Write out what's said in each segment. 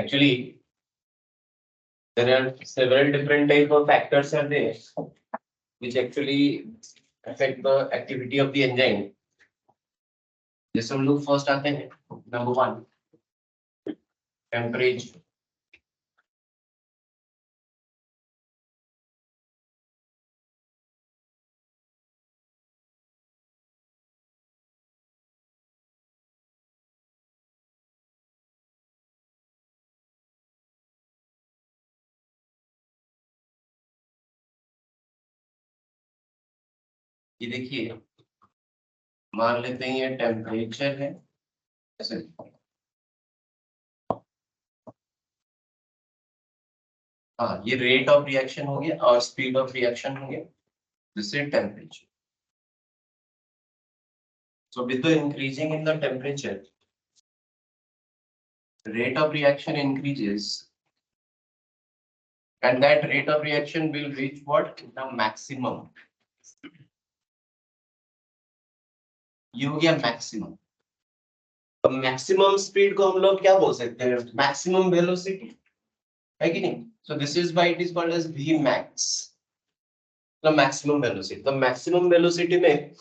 Actually, there are several different type of factors are there which actually affect the activity of the enzyme. जैसे हम लोग first आते हैं number 1 temperature. ये देखिए मान लेते हैं ये टेम्परेचर है ऐसे. हाँ ये रेट ऑफ रिएक्शन हो गया और स्पीड ऑफ रिएक्शन हो गया. This is temperature. So with the increasing in the temperature, rate of reaction increases, and that rate of reaction will reach what? The maximum. ये हो गया maximum. तो maximum speed को हम लोग क्या बोल सकते हैं? Maximum velocity, है कि नहीं? So this is why it is called as V max. The maximum velocity. The maximum velocity में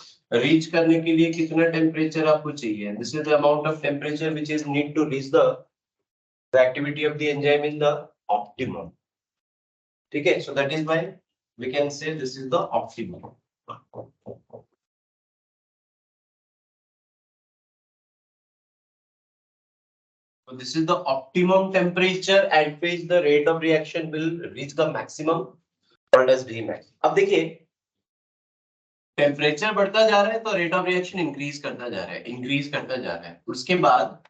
reach करने के लिए कितना temperature आपको चाहिए? This is the amount of temperature which is need to reach the activity of the enzyme in the optimum. ठीक है? So that is why we can say this is the optimum. So this is the optimum temperature at which the rate of reaction will reach the maximum called as Vmax. अब देखिए temperature बढ़ता जा रहा है तो rate of reaction increase करता जा रहा है. उसके बाद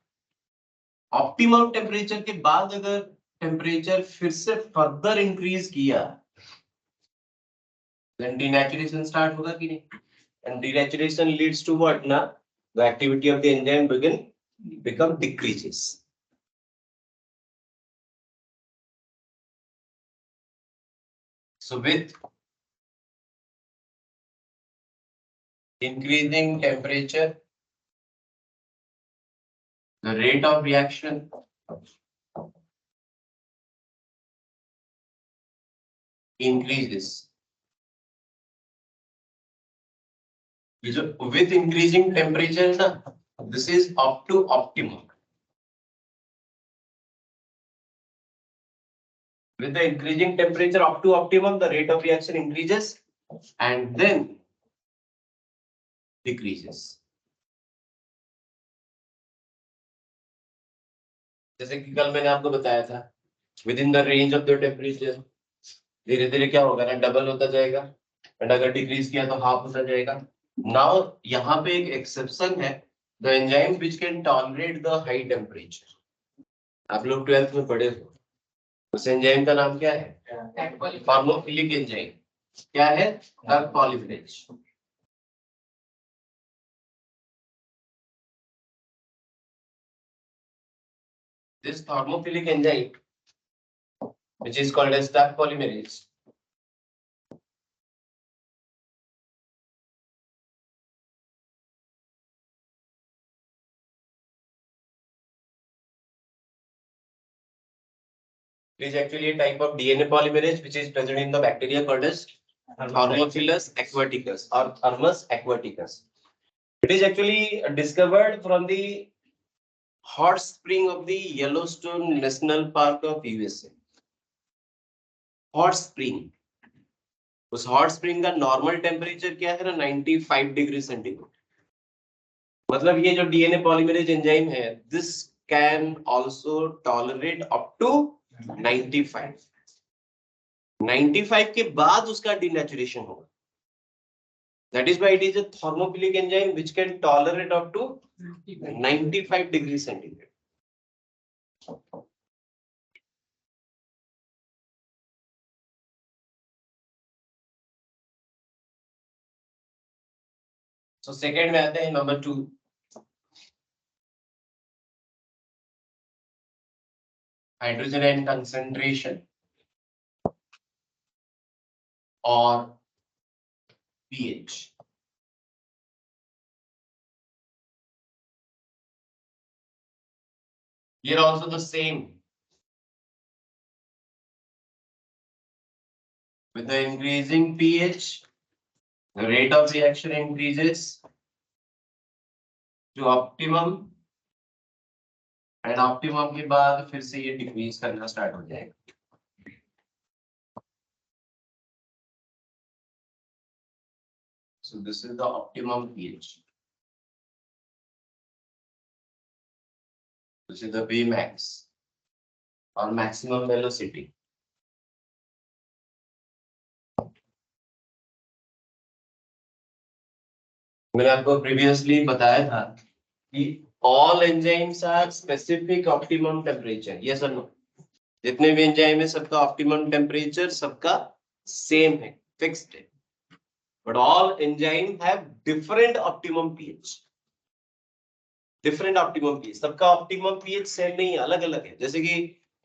ऑप्टिमम टेम्परेचर के बाद अगर टेम्परेचर फिर से फर्दर इंक्रीज किया then denaturation start होगा कि नहीं? And denaturation leads to what ना? The activity of the enzyme become decreases. So with increasing temperature, the rate of reaction increases. With increasing temperature, this is up to optimum. With the increasing temperature up to optimum, the rate of reaction increases and then decreases. जैसे कि कल मैंने आपको बताया था, within the range of the temperature, धीरे धीरे क्या होगा ना, डबल होता जाएगा, and अगर डिक्रीज किया तो हाफ होता जाएगा. Now यहाँ पे एक एक्सेप्शन है, the enzyme which can tolerate the high temperature. आप लोग 12th में पढ़े हो. उस एंजाइम का नाम क्या है? Thermophilic enzyme. क्या है? Drug polymerase. This thermophilic enzyme, which is called as drug polymerase, it is actually a type of DNA polymerase which is present in the bacteria called as Thermophilus aquaticus or Thermus aquaticus. It is actually discovered from the hot spring of the Yellowstone National Park of USA. Hot spring. उस hot spring का normal temperature क्या है ना 95 degree centigrade. मतलब ये जो DNA polymerase enzyme है, this can also tolerate up to 95. 95 के बाद उसका denaturation होगा. That is why it is a thermophilic enzyme which can tolerate up to 95 degrees centigrade. So second में आते हैं number 2. Hydrogen ion concentration or pH. Here also the same. With the increasing pH, the rate of reaction increases to optimum, and optimum के बाद फिर से ये decrease करना start हो जाएगा. So this is the optimum pH. This is the Vmax or maximum velocity. मैंने आपको प्रीवियसली बताया था कि all enzymes are specific optimum temperature. Yes or no? जितने भी एंजाइम है सबका ऑप्टिमम टेम्परेचर सबका सेम है, फिक्स्ड है. But all enzyme have different optimum pH. Different optimum pH, सबका ऑप्टिमम पीएच सेम नहीं है, अलग अलग है. जैसे कि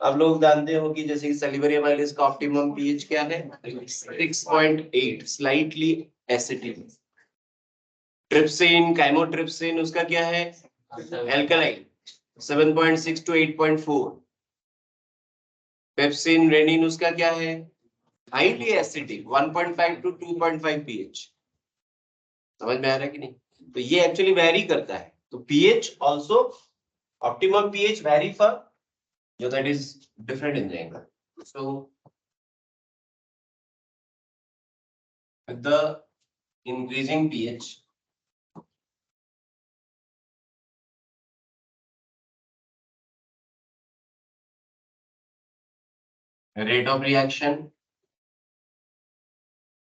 आप लोग जानते हो कि जैसे कि सैलिवरी एमाइलेज का ऑप्टिमम पीएच क्या है? 6.8, स्लाइटली एसिडिक. ट्रिप्सिन, काइमोट्रिप्सिन उसका क्या है? Alkaline, 7.6 to 8.4. पेप्सिन, रेनिन उसका क्या है? Highly acidic, 1.5 to 2.5 pH. समझ में आ रहा है कि नहीं? तो ये एक्चुअली वेरी करता है. तो pH also optimum pH vary for that is different enzyme. So with the increasing pH, rate of reaction,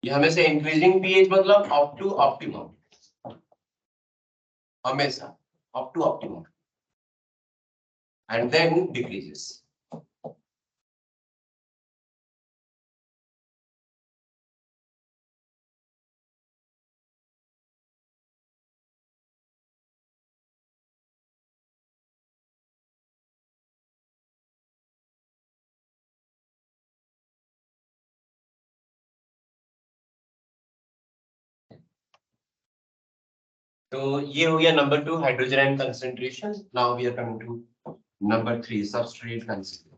ये हमेशा increasing pH मतलब up to optimum, हमेशा up to optimum, and then decreases. तो ये हो गया number 2 hydrogen ion concentration. Now we are coming to number 3 substrate concentration.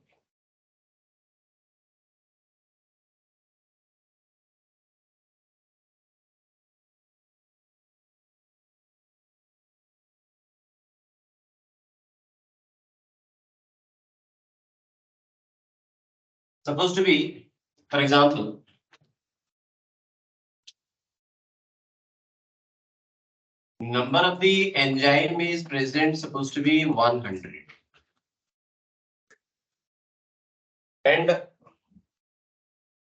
Supposed to be, for example, number of the enzyme is present supposed to be 100, and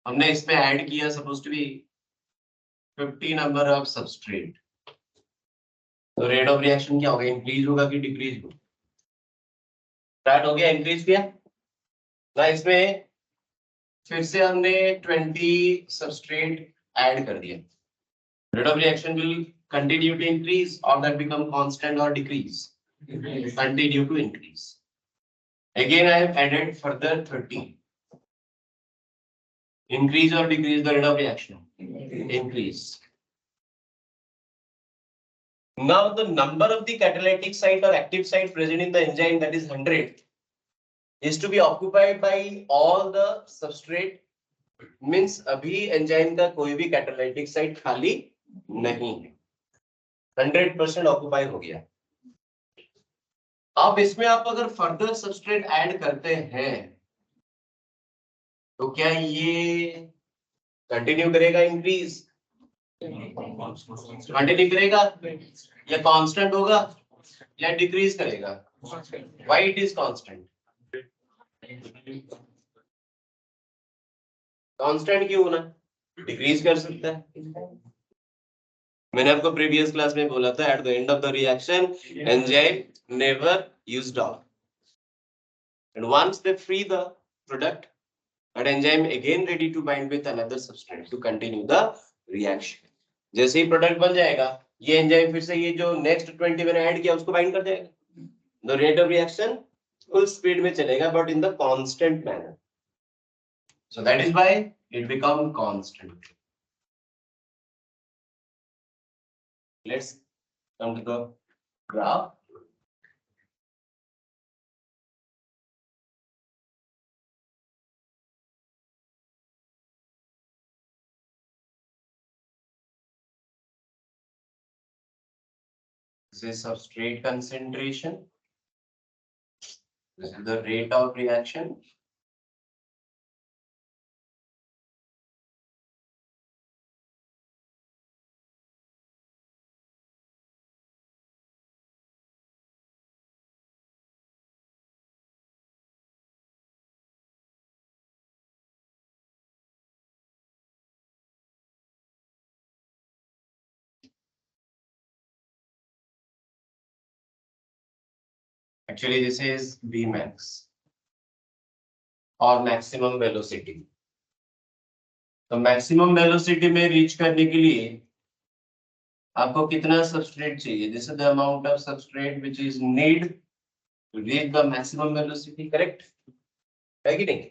हमने इसमें add किया supposed to be 50 number of substrate. तो rate of reaction क्या होगा? Increase होगा कि decrease होगा? Start हो गया, इंक्रीज किया ना. इसमें फिर से हमने 20 सबस्ट्रेट ऐड कर दिया. Rate of reaction will continue to increase or that become constant or decrease? Continue to increase. Again I have added further 30. Increase or decrease the rate of reaction? Increase. Now the number of the catalytic site or active site present in the enzyme, that is 100, is to be occupied by all the substrate. Means अभी enzyme का कोई भी catalytic site खाली नहीं है, 100% occupy हो गया. अब इसमें आप अगर फर्दर सबस्ट्रेट ऐड करते हैं तो क्या ये कंटिन्यू करेगा इंक्रीज? कंटिन्यू करेगा या कांस्टेंट होगा या डिक्रीज करेगा? Why it is constant? Constant क्यों होना? डिक्रीज कर सकता है. मैंने आपको प्रीवियस क्लास में बोला था at the end of the reaction enzyme never used off, and once they free the product that enzyme again ready to bind with another substrate to continue the reaction. जैसे ही product बन जाएगा ये enzyme फिर से ये जो next 20 मैंने add किया उसको बाइंड कर देगा. The rate of reaction full speed में चलेगा but in the constant manner. So that is why it become constant. Let's come to the graph. This is substrate concentration. This is the rate of reaction. Actually, this is Vmax और maximum velocity. तो maximum velocity में reach करने के लिए आपको कितना substrate चाहिए? This is the amount of substrate which is need to reach the maximum velocity. Correct? है कि नहीं?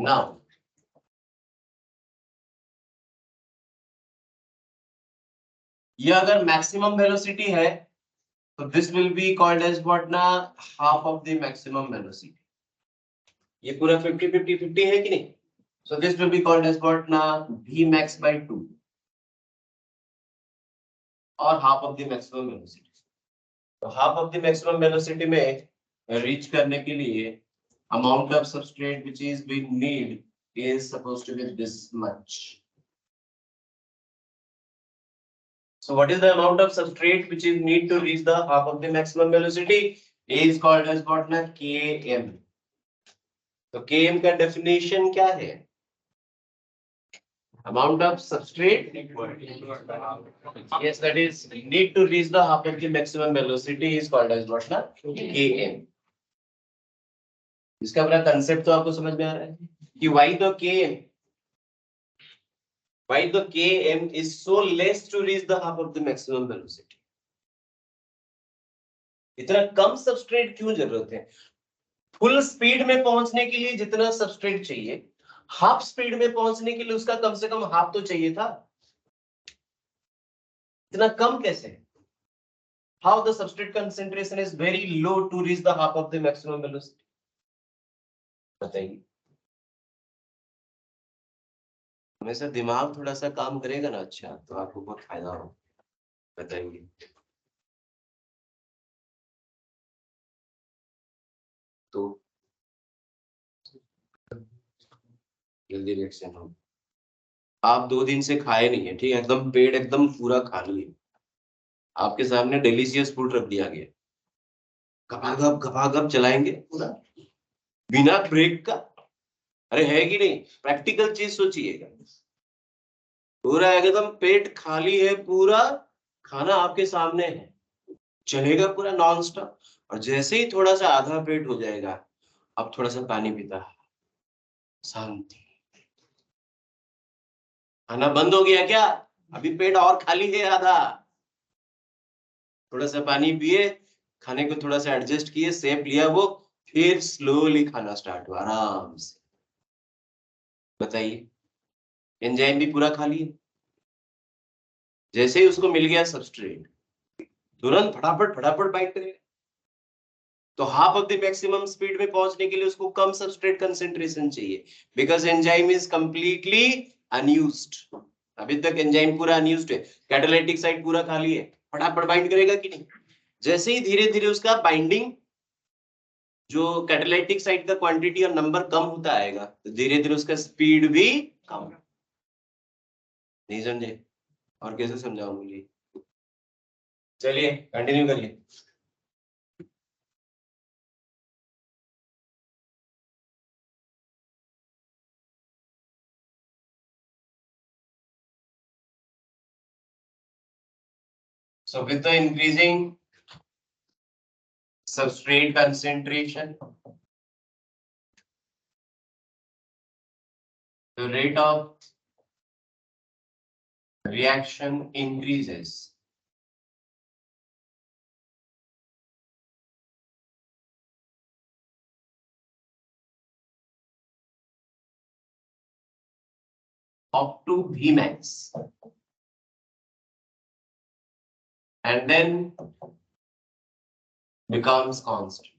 Now, ये अगर maximum velocity है, तो this will be called as what ना? Half of the maximum velocity. ये पूरा 50-50-50 है कि नहीं? So this will be called as what ना? Vmax by 2 और half of the maximum velocity. तो half of the maximum velocity में reach करने के लिए amount of substrate which is we need is supposed to be this much. So what is the amount of substrate which is need to reach the half of the maximum velocity is called as what ना? Km. तो Km का definition क्या है? Amount of substrate, yes, that is need to reach the half of the maximum velocity is called as what ना? Km. इसका पूरा concept तो आपको समझ में आ रहा है कि why the Km is so less to reach the half of the maximum velocity. इतना कम सबस्ट्रेट क्यों जरूरत है? फुल स्पीड में पहुंचने के लिए जितना सबस्ट्रेट चाहिए, हाफ स्पीड में पहुंचने के लिए उसका कम से कम हाफ तो चाहिए था. इतना कम कैसे? How the substrate concentration is very low to reach the half of the maximum velocity? बताइए. हमेशा दिमाग थोड़ा सा काम करेगा ना, अच्छा तो आपको बहुत फायदा हो. बताएंगे. तो जल्दी रिएक्शन हो. आप 2 दिन से खाए नहीं है, ठीक है, एकदम पेट एकदम पूरा खाली है. आपके सामने डिलीशियस फूड रख दिया गया, घपाघप चलाएंगे पूरा बिना ब्रेक का. अरे है कि नहीं? प्रैक्टिकल चीज सोचिएगा. पूरा एकदम पेट खाली है, पूरा खाना आपके सामने है, चलेगा पूरा नॉन स्टॉप. और जैसे ही थोड़ा सा आधा पेट हो जाएगा, अब थोड़ा सा पानी पीता, शांति. खाना बंद हो गया क्या? अभी पेट और खाली है आधा. थोड़ा सा पानी पिए, खाने को थोड़ा सा एडजस्ट किए, सेप लिया वो, फिर स्लोली खाना स्टार्ट हुआ आराम से. बताइए, एंजाइम भी पूरा खाली है. जैसे ही उसको मिल गया सबस्ट्रेट, तुरंत फटाफट बाइट करेगा. तो half of the maximum speed में पहुंचने के लिए उसको कम सबस्ट्रेट कंसेंट्रेशन चाहिए, because enzyme is completely unused. अभी तक एंजाइम पूरा अनयूज्ड है, कैटालिटिक साइड पूरा खाली है, फटाफट बाइंड करेगा कि नहीं? जैसे ही धीरे धीरे उसका बाइंडिंग, जो कैटालिटिक साइड का क्वांटिटी और नंबर कम होता आएगा, तो धीरे धीरे उसका स्पीड भी कम. नहीं समझे? और कैसे समझाऊं मुझे? चलिए कंटिन्यू करिए. So with the increasing substrate concentration, the rate of reaction increases. Up to Vmax, and then becomes constant.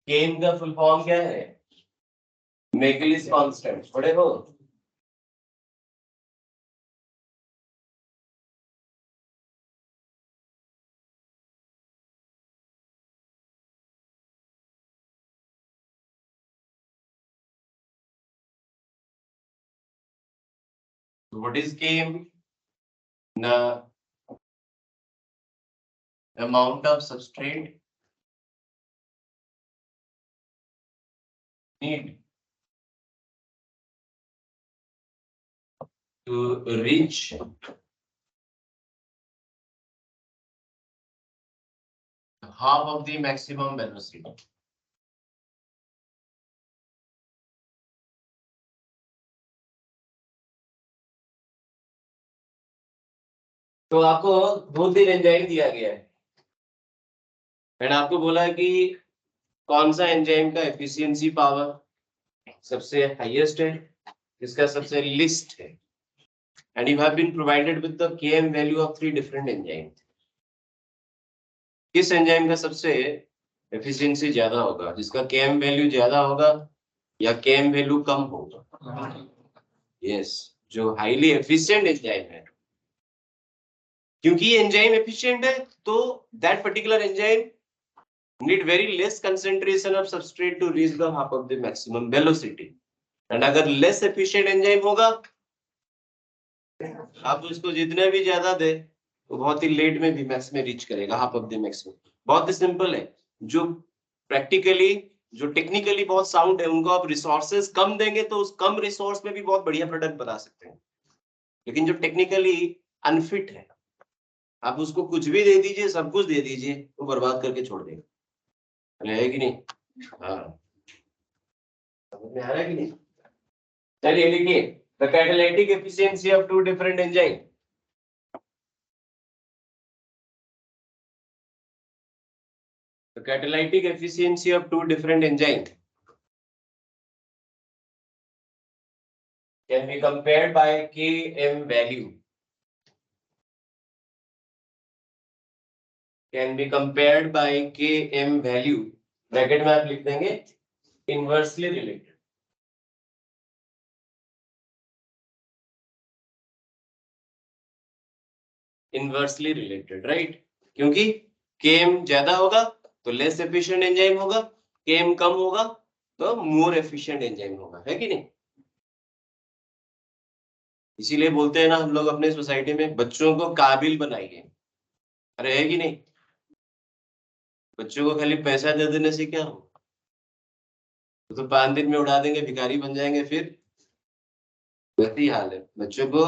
Km का फुल फॉर्म क्या है? Michael is constant. पढ़े हो? What is Km? The amount of substrate need to reach half of the maximum velocity. तो आपको 2-3 enzyme दिया गया है एंड आपको बोला है कि कौन सा एंजाइम का एफिशिएंसी पावर सबसे हाईएस्ट है, इसका सबसे लिस्ट है, and you have been provided with the Km value of 3 different enzyme. किस एंजाइम का सबसे एफिशिएंसी ज्यादा होगा, जिसका Km वैल्यू ज्यादा होगा या Km वैल्यू कम होगा? यस, जो हाईली एफिशिएंट एंजाइम है, क्योंकि ये एंजाइम एफिशिएंट है तो that particular enzyme need very less concentration of substrate to reach the half of the maximum velocity, and अगर less efficient enzyme होगा आप उसको जितने भी ज्यादा दे तो बहुत ही लेट में भी मैक्स में रीच करेगा, हाफ ऑफ द मैक्सिमम। बहुत ही सिंपल है। जो प्रैक्टिकली जो टेक्निकली बहुत साउंड है उनको आप रिसोर्सेज कम देंगे तो उस कम रिसोर्स में भी बहुत बढ़िया प्रोडक्ट बना सकते हैं, लेकिन जो टेक्निकली अनफिट है आप उसको कुछ भी दे दीजिए, सब कुछ दे दीजिए, वो बर्बाद करके छोड़ देगा। है कि नहीं? हाँ, समझ में आ रहा है कि नहीं? चलिए लिखिए, the catalytic efficiency of 2 different enzyme. The catalytic efficiency of 2 different enzyme can be compared by Km value, can be compared by Km value, bracket में आप लिख देंगे inversely related. Inversely related, right? क्योंकि Km ज्यादा होगा तो less efficient enzyme होगा, Km कम होगा तो मोर एफिशिएंट एंजाइम होगा, है कि नहीं? इसीलिए बोलते हैं ना हम लोग अपने सोसाइटी में, बच्चों को काबिल बनाइए। अरे है कि नहीं? बच्चों को खाली पैसा दे देने से क्या हो, तो 5 दिन में उड़ा देंगे, भिखारी बन जाएंगे, फिर वैसी हाल है। बच्चों को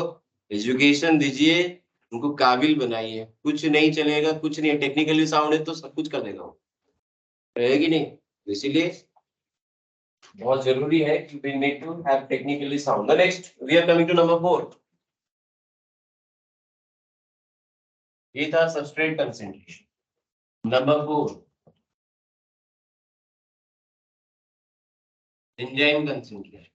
एजुकेशन दीजिए, उनको काबिल बनाइए। कुछ नहीं चलेगा, कुछ नहीं, टेक्निकली साउंड है तो सब कुछ कर देगा वो, है कि नहीं? इसीलिए बहुत जरूरी है कि we need to have technically sound. The next we are coming to number 4. ये था substrate concentration. Number 4, enzyme concentration.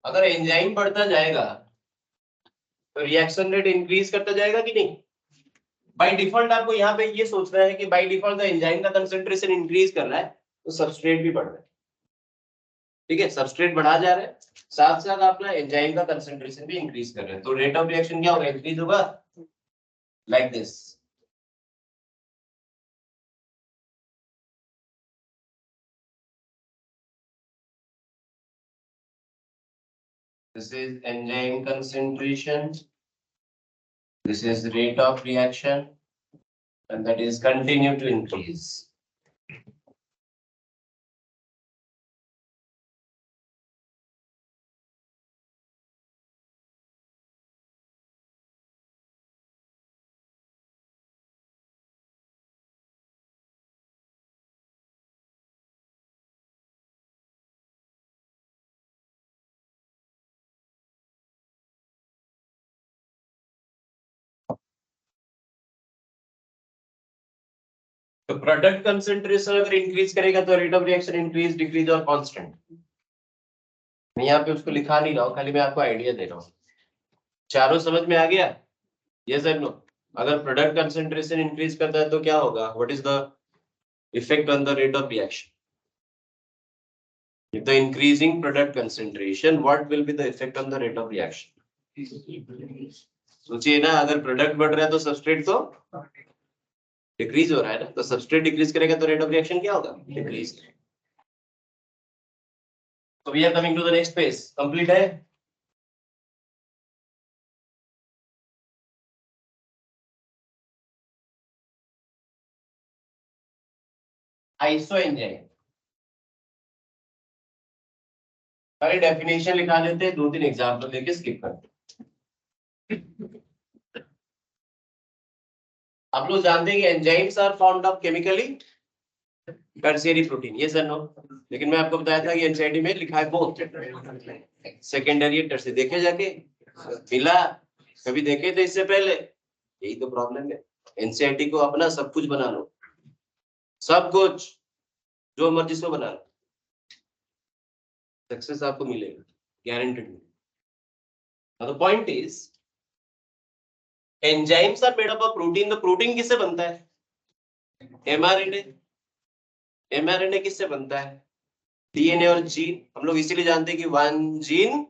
अगर एंजाइम बढ़ता जाएगा तो रिएक्शन रेट इंक्रीज करता जाएगा कि नहीं? बाय डिफॉल्ट आपको यहाँ पे ये सोचना है कि बाय डिफॉल्ट एंजाइम का कंसंट्रेशन इंक्रीज कर रहा है तो सबस्ट्रेट भी बढ़ रहा है। ठीक है, सबस्ट्रेट बढ़ा जा रहा है, साथ साथ अपना एंजाइम का कंसंट्रेशन भी इंक्रीज कर रहे हैं, तो रेट ऑफ रिएक्शन क्या होगा? इंक्रीज होगा, like this. This is enzyme concentration, this is rate of reaction, and that is continue to increase. तो प्रोडक्ट कंसंट्रेशन अगर इंक्रीज करेगा तो rate of reaction increase, decrease और कांस्टेंट। मैं यहाँ पे उसको लिखा नहीं रहा हूँ, खाली मैं आपको आइडिया दे रहा हूँ। चारों समझ में आ गया? यस और नो? अगर प्रोडक्ट कंसंट्रेशन इंक्रीज करता है तो क्या होगा? What is the effect on the rate of reaction. If the increasing product concentration, what will be the effect on the rate of reaction? सोचिए ना, अगर प्रोडक्ट बढ़ रहा है तो सबस्ट्रेट तो डिक्रीज हो रहा है ना, तो सबस्ट्रेट डिक्रीज करेगा तो रेट ऑफ रिएक्शन क्या होगा? डिक्रीज करेगा. So we are coming to the next phase. Complete है? आइसोएंजाइम. पहले डेफिनेशन लिखा लेते हैं, 2-3 एग्जांपल देके स्किप करते हैं. आप लोग जानते हैं कि enzymes are formed of chemically tertiary protein, ये सर नो. लेकिन मैं आपको बताया था कि एनसीईआरटी में लिखा है बोथ सेकेंडरी टर्शियरी. देखे जाके मिला, कभी देखे थे इससे पहले? यही तो प्रॉब्लम है. एनसीईआरटी को अपना सब कुछ बना लो, सब कुछ जो मर्जी से बना लो, सक्सेस आपको मिलेगा, guaranteed. The point is enzymes are made up of protein. तो प्रोटीन किससे बनता है? एमआरएनए. एमआरएनए किससे बनता है? डीएनए और जीन. हम लोग इसीलिए जानते हैं कि 1 जीन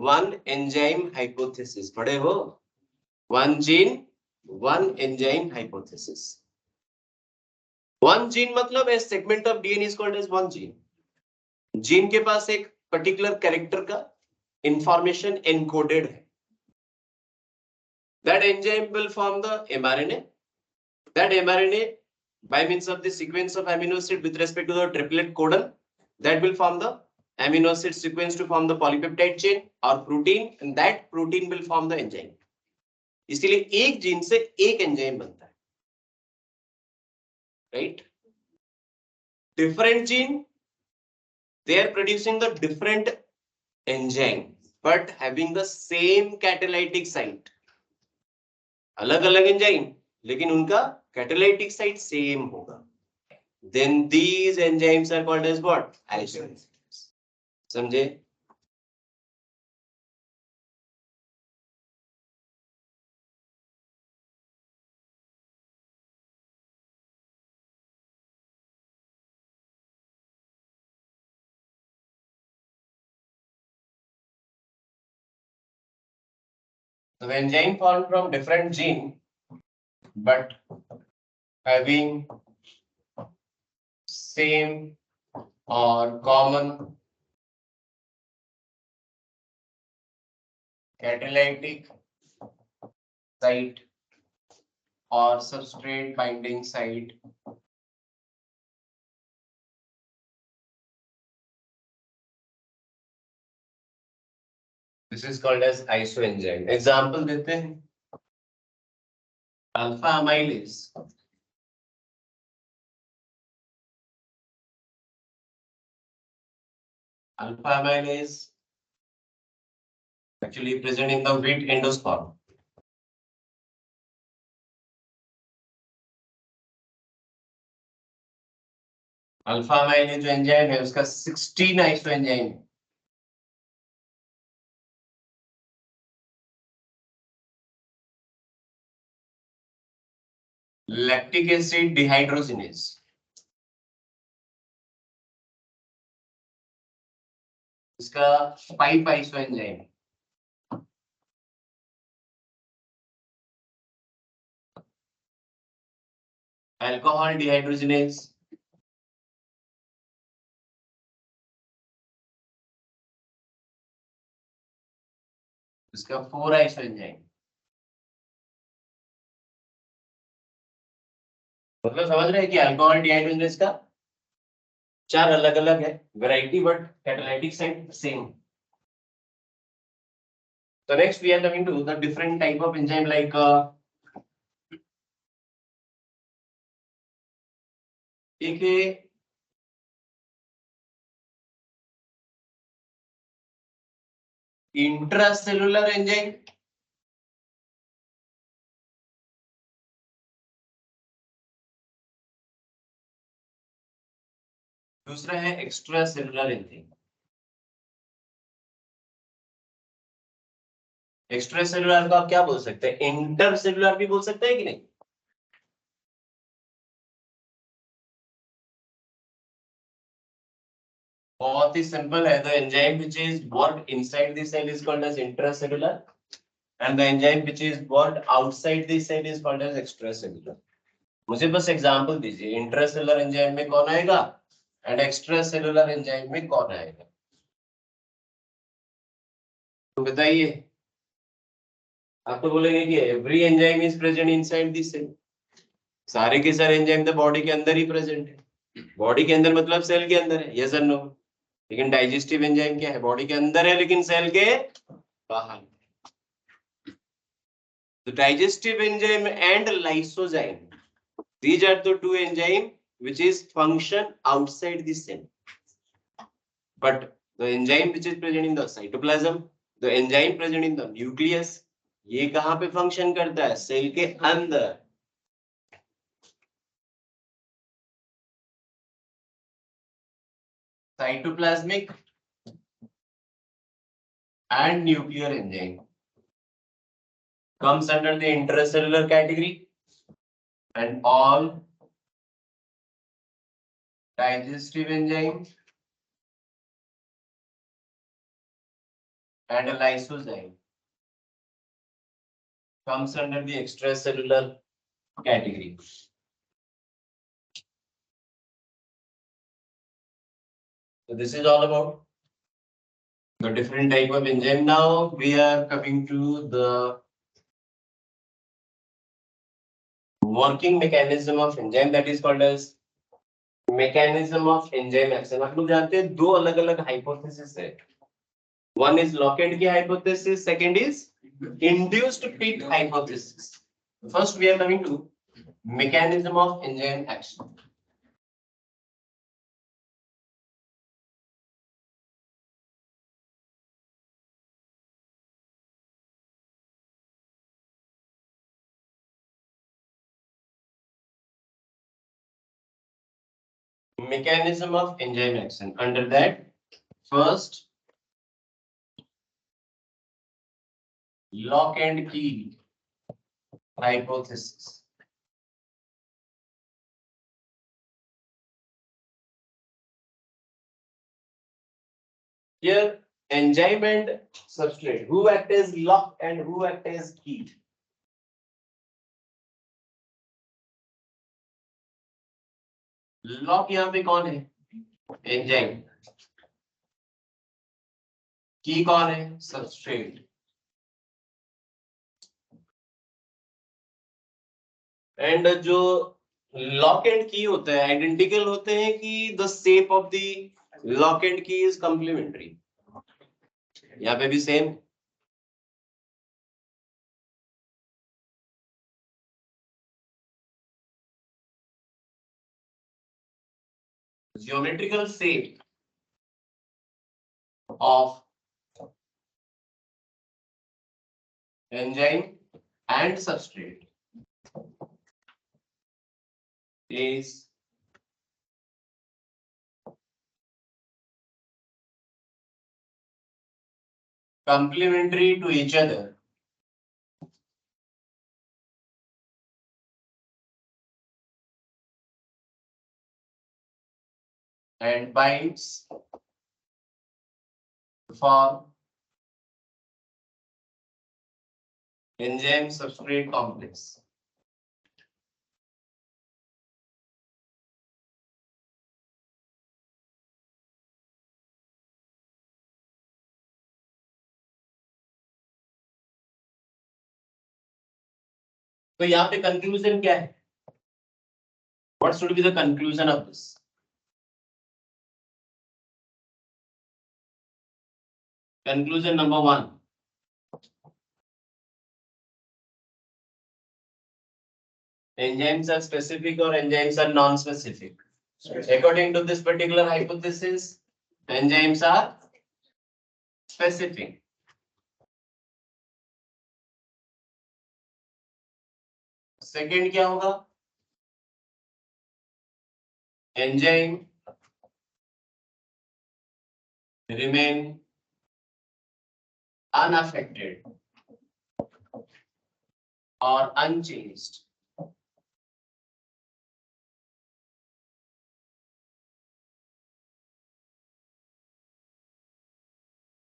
1 एंजाइम हाइपोथेसिस. पढ़े हो? 1 जीन 1 एंजाइम हाइपोथेसिस. 1 जीन मतलब a segment of DNA is called as 1 gene. Gene के पास एक पर्टिकुलर कैरेक्टर का इंफॉर्मेशन एनकोडेड है. That enzyme will form the mRNA. That mRNA, by means of the sequence of amino acid with respect to the triplet codon, that will form the amino acid sequence to form the polypeptide chain or protein, and that protein will form the enzyme. इसलिए एक gene से एक enzyme बनता है, right? Different gene, they are producing the different enzyme, but having the same catalytic site. अलग अलग enzyme, लेकिन उनका कैटालाइटिक साइट सेम होगा. Then these enzymes are called as what? Isoenzymes. समझे? So enzyme formed from different gene, but having same or common catalytic site or substrate binding site. This is called as isoenzyme. Example देते हैं. Alpha amylase. Alpha amylase actually present in the wheat endosperm. Alpha amylase जो enzyme है उसका 16 isoenzyme. Lactic acid dehydrogenase. इसका 5 isoenzyme. Alcohol dehydrogenase. इसका 4 isoenzyme. मतलब समझ रहे हैं कि अल्कोहल डिहाइड्रोजिनेज का 4 अलग अलग है variety, but catalytic site same. So next we are coming to the different type of enzyme like एक इंट्रासेलुलर एंजाइम. दूसरा है extra cellular enzyme. Extra cellular को आप क्या बोल सकते हैं? इंटर सेलुलर भी बोल सकते हैं कि नहीं? बहुत ही सिंपल है. The enzyme which is worked inside the cell is called as intracellular, and the enzyme which is worked outside the cell is called as extracellular. मुझे बस एग्जांपल दीजिए, इंट्रासेलुलर एंजाइम में कौन आएगा एंड एक्स्ट्रा सेलुलर एंजाइम में कौन आएगा, तो बताइए. आप तो बोलेंगे कि every enzyme is present inside this cell. सारे के सारे एंजाइम तो बॉडी के अंदर ही प्रेजेंट है. बॉडी के अंदर मतलब सेल के अंदर है, यस और नो. लेकिन डाइजेस्टिव एंजाइम क्या है, बॉडी के अंदर है लेकिन सेल के बाहर. तो digestive enzyme and lysozyme, these are the two enzyme which is function outside the cell, but the enzyme which is present in the cytoplasm, the enzyme present in the nucleus, ये कहाँ पे function करता है, cell के अंदर. Cytoplasmic and nuclear enzyme comes under the intracellular category, and all digestive enzyme and a lysozyme comes under the extracellular category. So this is all about the different type of enzyme. Now we are coming to the working mechanism of enzyme, that is called as mechanism of enzyme action. आप लोग जानते हैं दो अलग अलग hypothesis है. One is Lockett की hypothesis, second is induced pit hypothesis. First we are coming to mechanism of enzyme action. Mechanism of enzyme action. Under that, first lock and key hypothesis. Here, enzyme and substrate, who act as lock and who act as key? Lock यहाँ पे कौन है, enzyme. की कौन है, substrate. And जो lock and की होता है आइडेंटिकल होते हैं कि the shape of the lock and की इज कंप्लीमेंट्री. यहाँ पे भी same. Geometrical shape of enzyme and substrate is complementary to each other and binds to form enzyme substrate complex. तो यहाँ पे कंक्लूजन क्या है, what should be the conclusion of this? Conclusion number one, enzymes are specific or enzymes are non-specific. According to this particular hypothesis, enzymes are specific. Second क्या होगा, enzyme remain unaffected or unchanged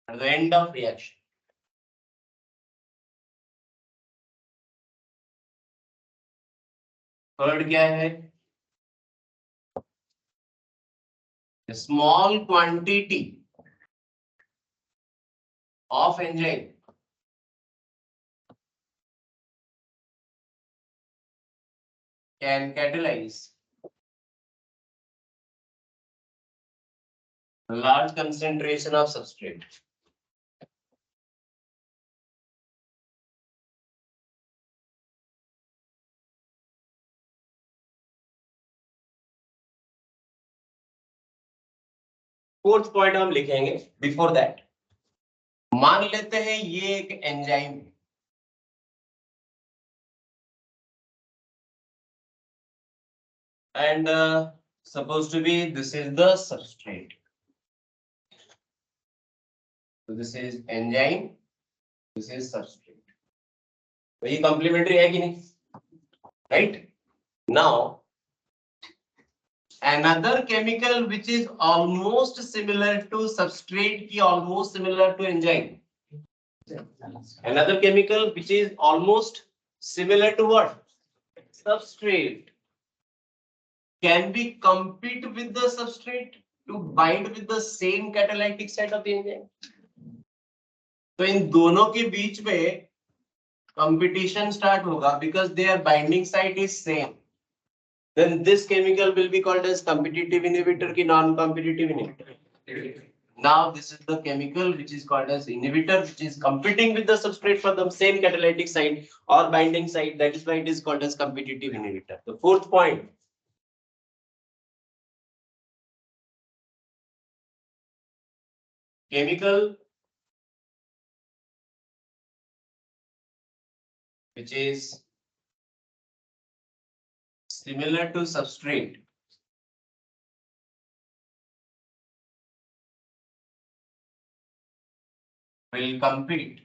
at the end of reaction. Third क्या है? A small quantity of enzyme can catalyze a large concentration of substrate. Fourth point हम लिखेंगे before that. मान लेते हैं ये एक एंजाइम है and supposed to be this is the substrate. So this is enzyme, this is substrate. तो ये complementary है कि नहीं? Right? Now another chemical which is almost similar to substrate की almost similar to enzyme. Another chemical which is almost similar to what? Substrate. Can we compete with the substrate to bind with the same catalytic site of the enzyme? तो इन दोनों के बीच में competition start होगा because their binding site is same. Then this chemical will be called as competitive inhibitor ki non-competitive inhibitor. Now this is the chemical which is called as inhibitor, which is competing with the substrate for the same catalytic site or binding site. That is why it is called as competitive inhibitor. The fourth point. Chemical which is similar to substrate will compete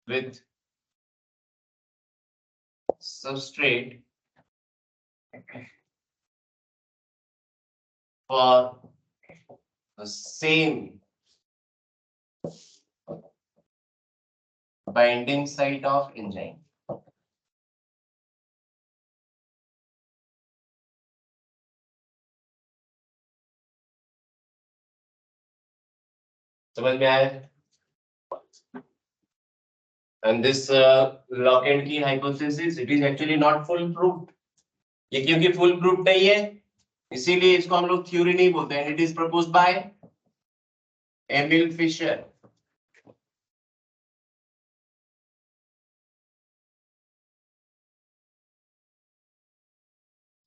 with substrate for the same binding site of enzyme. समझ में आया? And this lock and key hypothesis, it is actually not full proved. ये क्योंकि full proved नहीं है, इसीलिए इसको हम लोग theory नहीं बोलते हैं. It is proposed by Emil Fischer.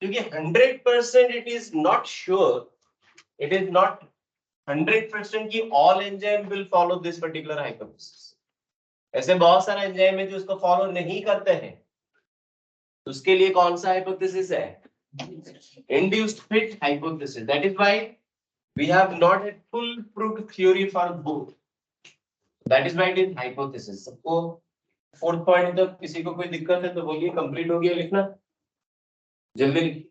क्योंकि 100% it is not sure, it is not 100% कि all enzyme will follow this particular hypothesis. ऐसे बहुत सारे एंजाइम है जो उसको फॉलो नहीं करते हैं. उसके लिए कौन सा हाइपोथेसिस है? Induced fit hypothesis. That is why we have not a full proved theory for both. That is why it is hypothesis. सबको फोर्थ पॉइंट तक किसी को कोई दिक्कत है तो बोलिए. कंप्लीट हो गया लिखना, जल्दी लिखिए.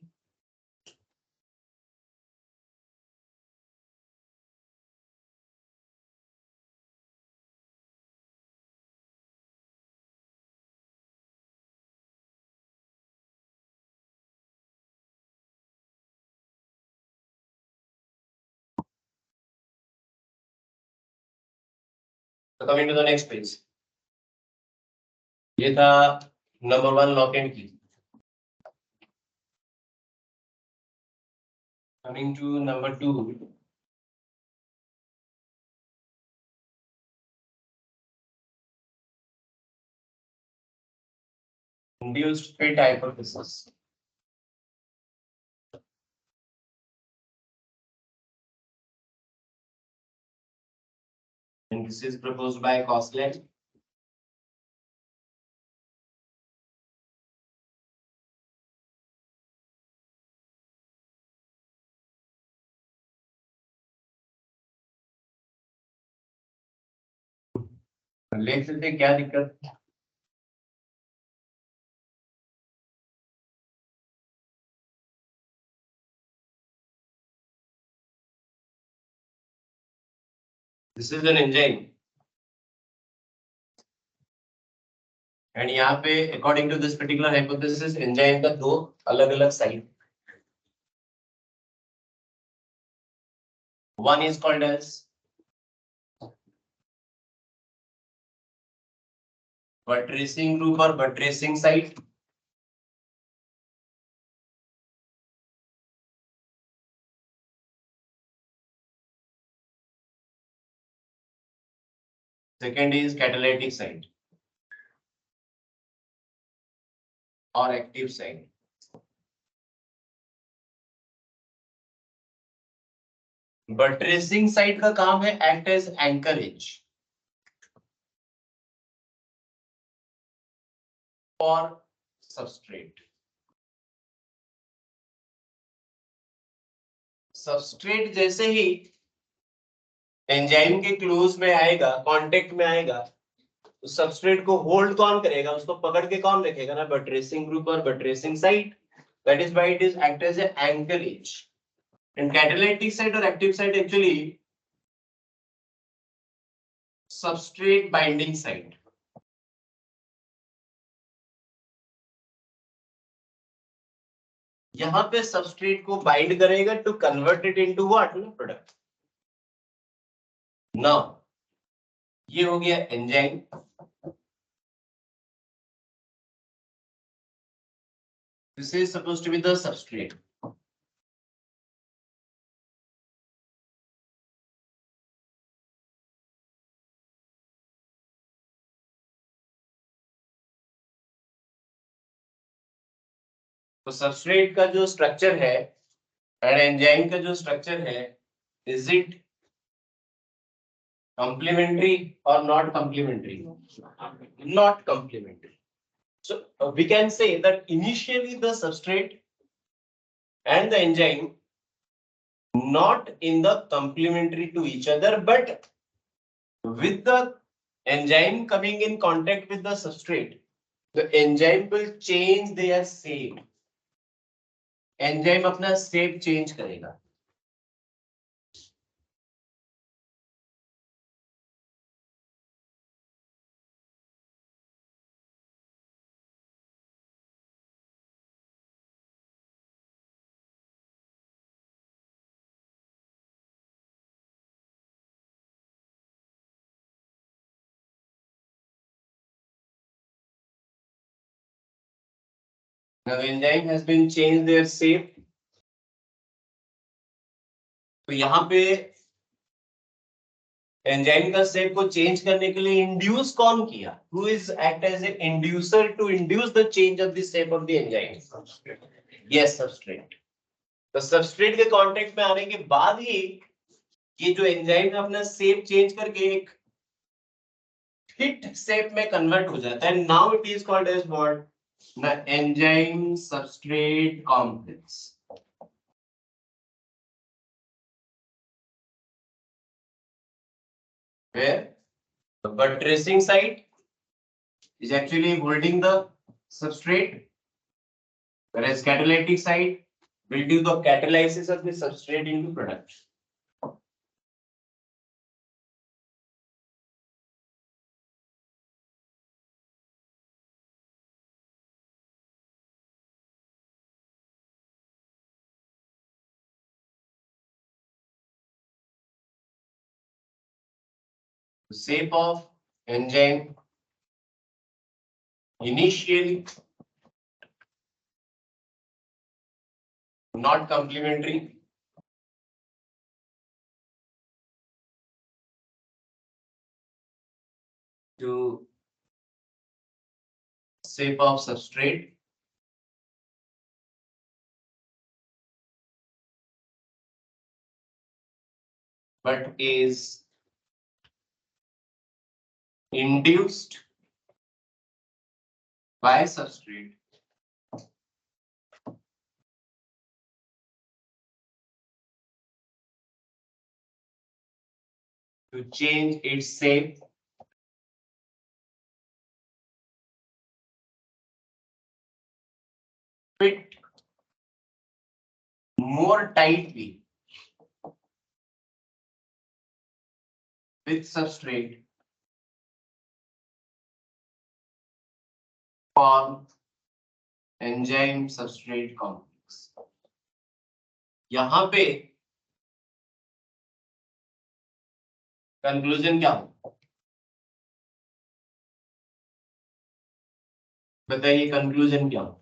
So coming to the next page. ये था नंबर 1 लॉक एंड की. Coming to number 2. Induced fit hypothesis. And this is proposed by Coslet. लेख से क्या दिक्कत? This is an enzyme and यहाँ पे according to this particular hypothesis enzyme का दो अलग अलग side, one is called as buttressing group और buttressing side, second is catalytic side और एक्टिव साइड। बट्रेसिंग साइड का काम है act as anchorage for substrate. Substrate जैसे ही एंजाइम के क्लोज में आएगा, कांटेक्ट में आएगा, तो सबस्ट्रेट को होल्ड कौन करेगा, उसको पकड़ के कौन रखेगा ना, बट्रेसिंग ग्रुप और buttressing side. That is why it is act as a anchorage. And catalytic side और active side actually substrate binding side. यहां पे सबस्ट्रेट को बाइंड करेगा to convert it into what, product. Now ये हो गया enzyme. This is supposed to be the substrate. तो substrate का जो स्ट्रक्चर है एंड एंजाइम का जो स्ट्रक्चर है, is it complementary or not complementary? Not complementary. So we can say that initially the substrate and the enzyme not in the complementary to each other, but with the enzyme coming in contact with the substrate, the enzyme will change their shape. Enzyme अपना shape change करेगा। Now the enzyme has been changed their shape. तो यहाँ पे enzyme का shape को change करने के लिए इंड्यूस कौन किया? Who is act as a inducer to induce the change of the shape of the enzyme? Yes, substrate. तो सबस्ट्रेट के कांटेक्ट में आने के बाद ही ये जो एंजाइम है अपना शेप चेंज करके एक फिट शेप में कन्वर्ट हो जाता है। Now it is called as what, the enzyme substrate complex. where the buttressing site is actually holding the substrate, whereas catalytic site will do the catalysis of the substrate into product. The shape of enzyme initially not complementary to shape of substrate, but is induced by substrate to change its shape fit more tightly with substrate form enzyme substrate complex. यहाँ पे conclusion क्या हो? बताइए conclusion क्या हो?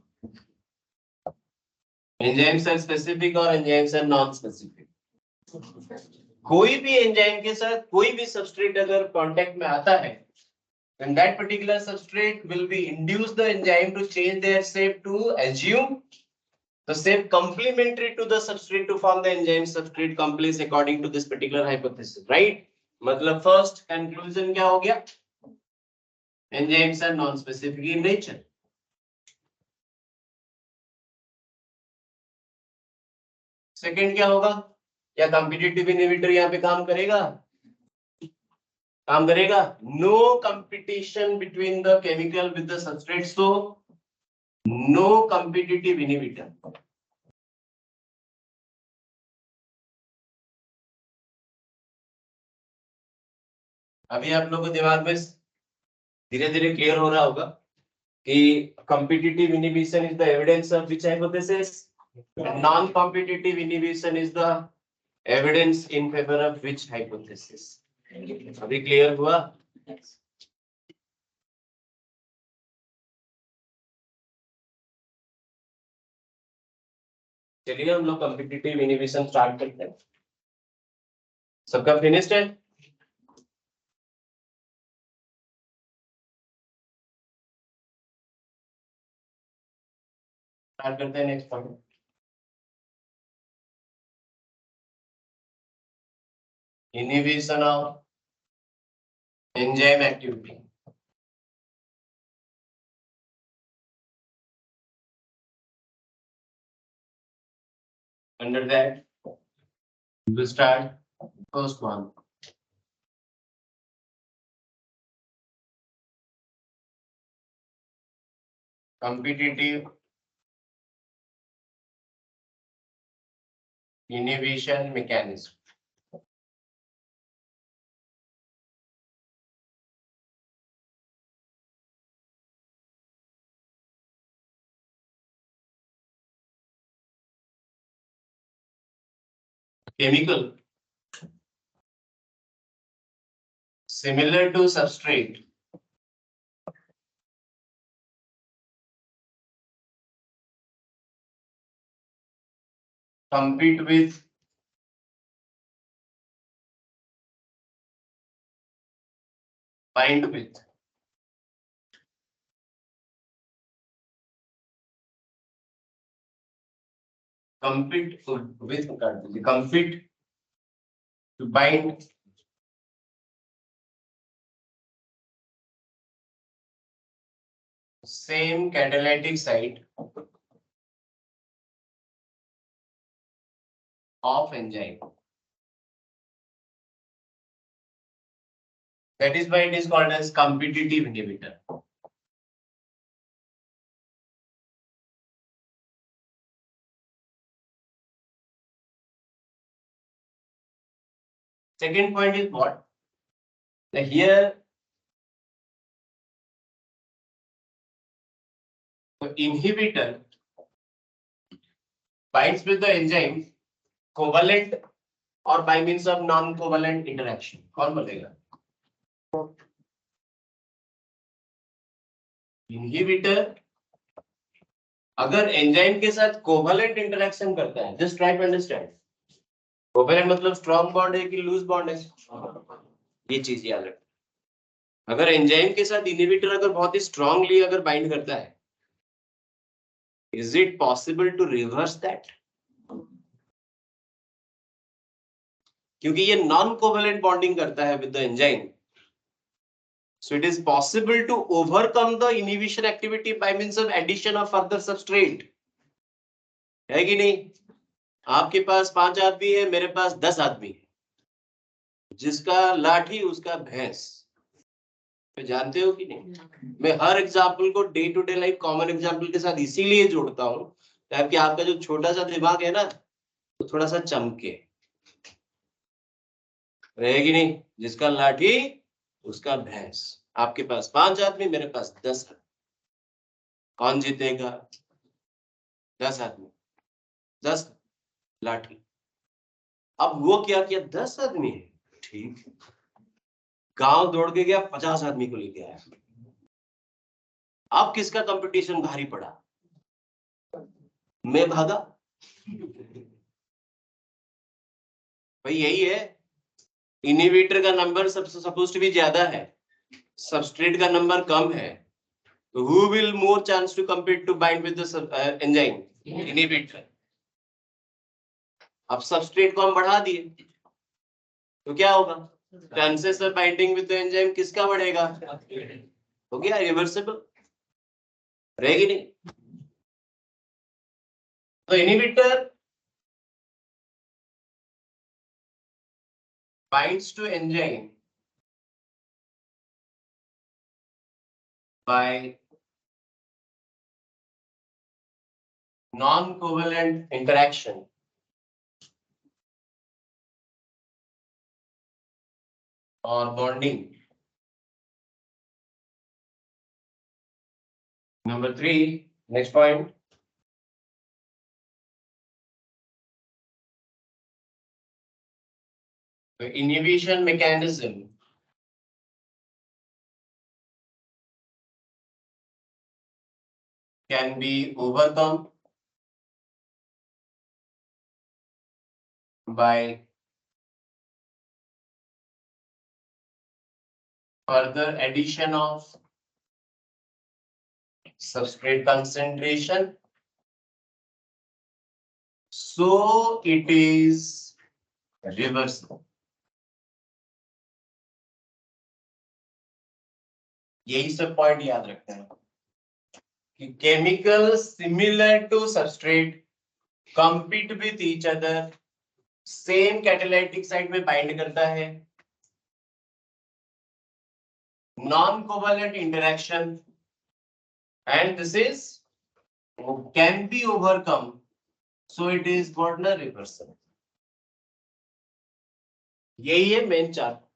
Enzymes are specific और enzymes are non specific. कोई भी एंजाइम के साथ कोई भी सबस्ट्रेट अगर कांटेक्ट में आता है, then that particular substrate will be induce the enzyme to change their shape to assume the shape complementary to the substrate to form the enzyme substrate complex according to this particular hypothesis, right? मतलब first conclusion क्या हो गया? Enzymes are non-specific in nature. Second क्या होगा? क्या competitive inhibitor यहाँ पे काम करेगा? काम करेगा? No competition between the chemical with the substrate, so no competitive inhibitor. अभी आप लोगों को दिमाग में धीरे धीरे क्लियर हो रहा होगा कि competitive inhibition is the evidence of which hypothesis, non competitive inhibition is the evidence in favour of which hypothesis. अभी क्लियर हुआ? चलिए हम लोग कॉम्पिटिटिव इनहिबिशन स्टार्ट करते हैं। सबका फिनिश्ड है? स्टार्ट करते हैं next point. Inhibition of enzyme activity. Under that, we will start first one. Competitive inhibition mechanism. Chemical similar to substrate compete with bind with compete to bind same catalytic site of enzyme. That is why it is called as competitive inhibitor. Second point is what? Here the inhibitor binds with the enzyme covalent or by means of non-covalent interaction. कौन बोलेगा? Inhibitor अगर enzyme के साथ covalent interaction करता है, just try to understand. Covalent मतलब strong bond है कि लूज बॉन्ड है, ये चीज याद रखना। अगर एंजाइम के साथ इनहिबिटर अगर बहुत ही स्ट्रांगली अगर बाइंड करता है, is it possible to reverse that? क्योंकि ये नॉन कोवलेंट बॉन्डिंग करता है with the enzyme, so it is possible to overcome the inhibition activity by means of addition of further substrate, है कि नहीं? आपके पास 5 आदमी है, मेरे पास 10 आदमी है, जिसका लाठी उसका भैंस, तो जानते हो कि नहीं? मैं हर एग्जाम्पल को day to day life common example के साथ इसीलिए जोड़ता हूँ ताकि आपका जो छोटा सा दिमाग है ना, तो थोड़ा सा चमके। रहेगी नहीं, जिसका लाठी उसका भैंस। आपके पास 5 आदमी, मेरे पास 10 आदमी, कौन जीतेगा? 10 आदमी, 10 लाठी। अब वो क्या किया, 10 आदमी है, ठीक है, गांव दौड़ के गया, 50 आदमी को लेके आया। अब किसका कंपटीशन भारी पड़ा? मैं भागा। भाई यही है, इनहिबिटर का नंबर सबसे सपोज टू भी ज्यादा है, सबस्ट्रेट का नंबर कम है, तो who will more chance to compete to bind with the enzyme? Inhibitor। अब सबस्ट्रेट को हम बढ़ा दिए तो क्या होगा, chances of binding with the enzyme किसका बढ़ेगा? हो गया रिवर्सिबल, रहेगी नहीं। तो inhibitor binds to enzyme by non-covalent interaction or bonding. Number 3, next point. The inhibition mechanism can be overcome by further addition of substrate concentration, so it is reversible. यही सब point याद रखते हैं कि chemical similar to substrate compete with each other, same catalytic site में bind करता है, non covalent interaction, and this is can be overcome, so it is what ना रिवर्सल। यही है main chart.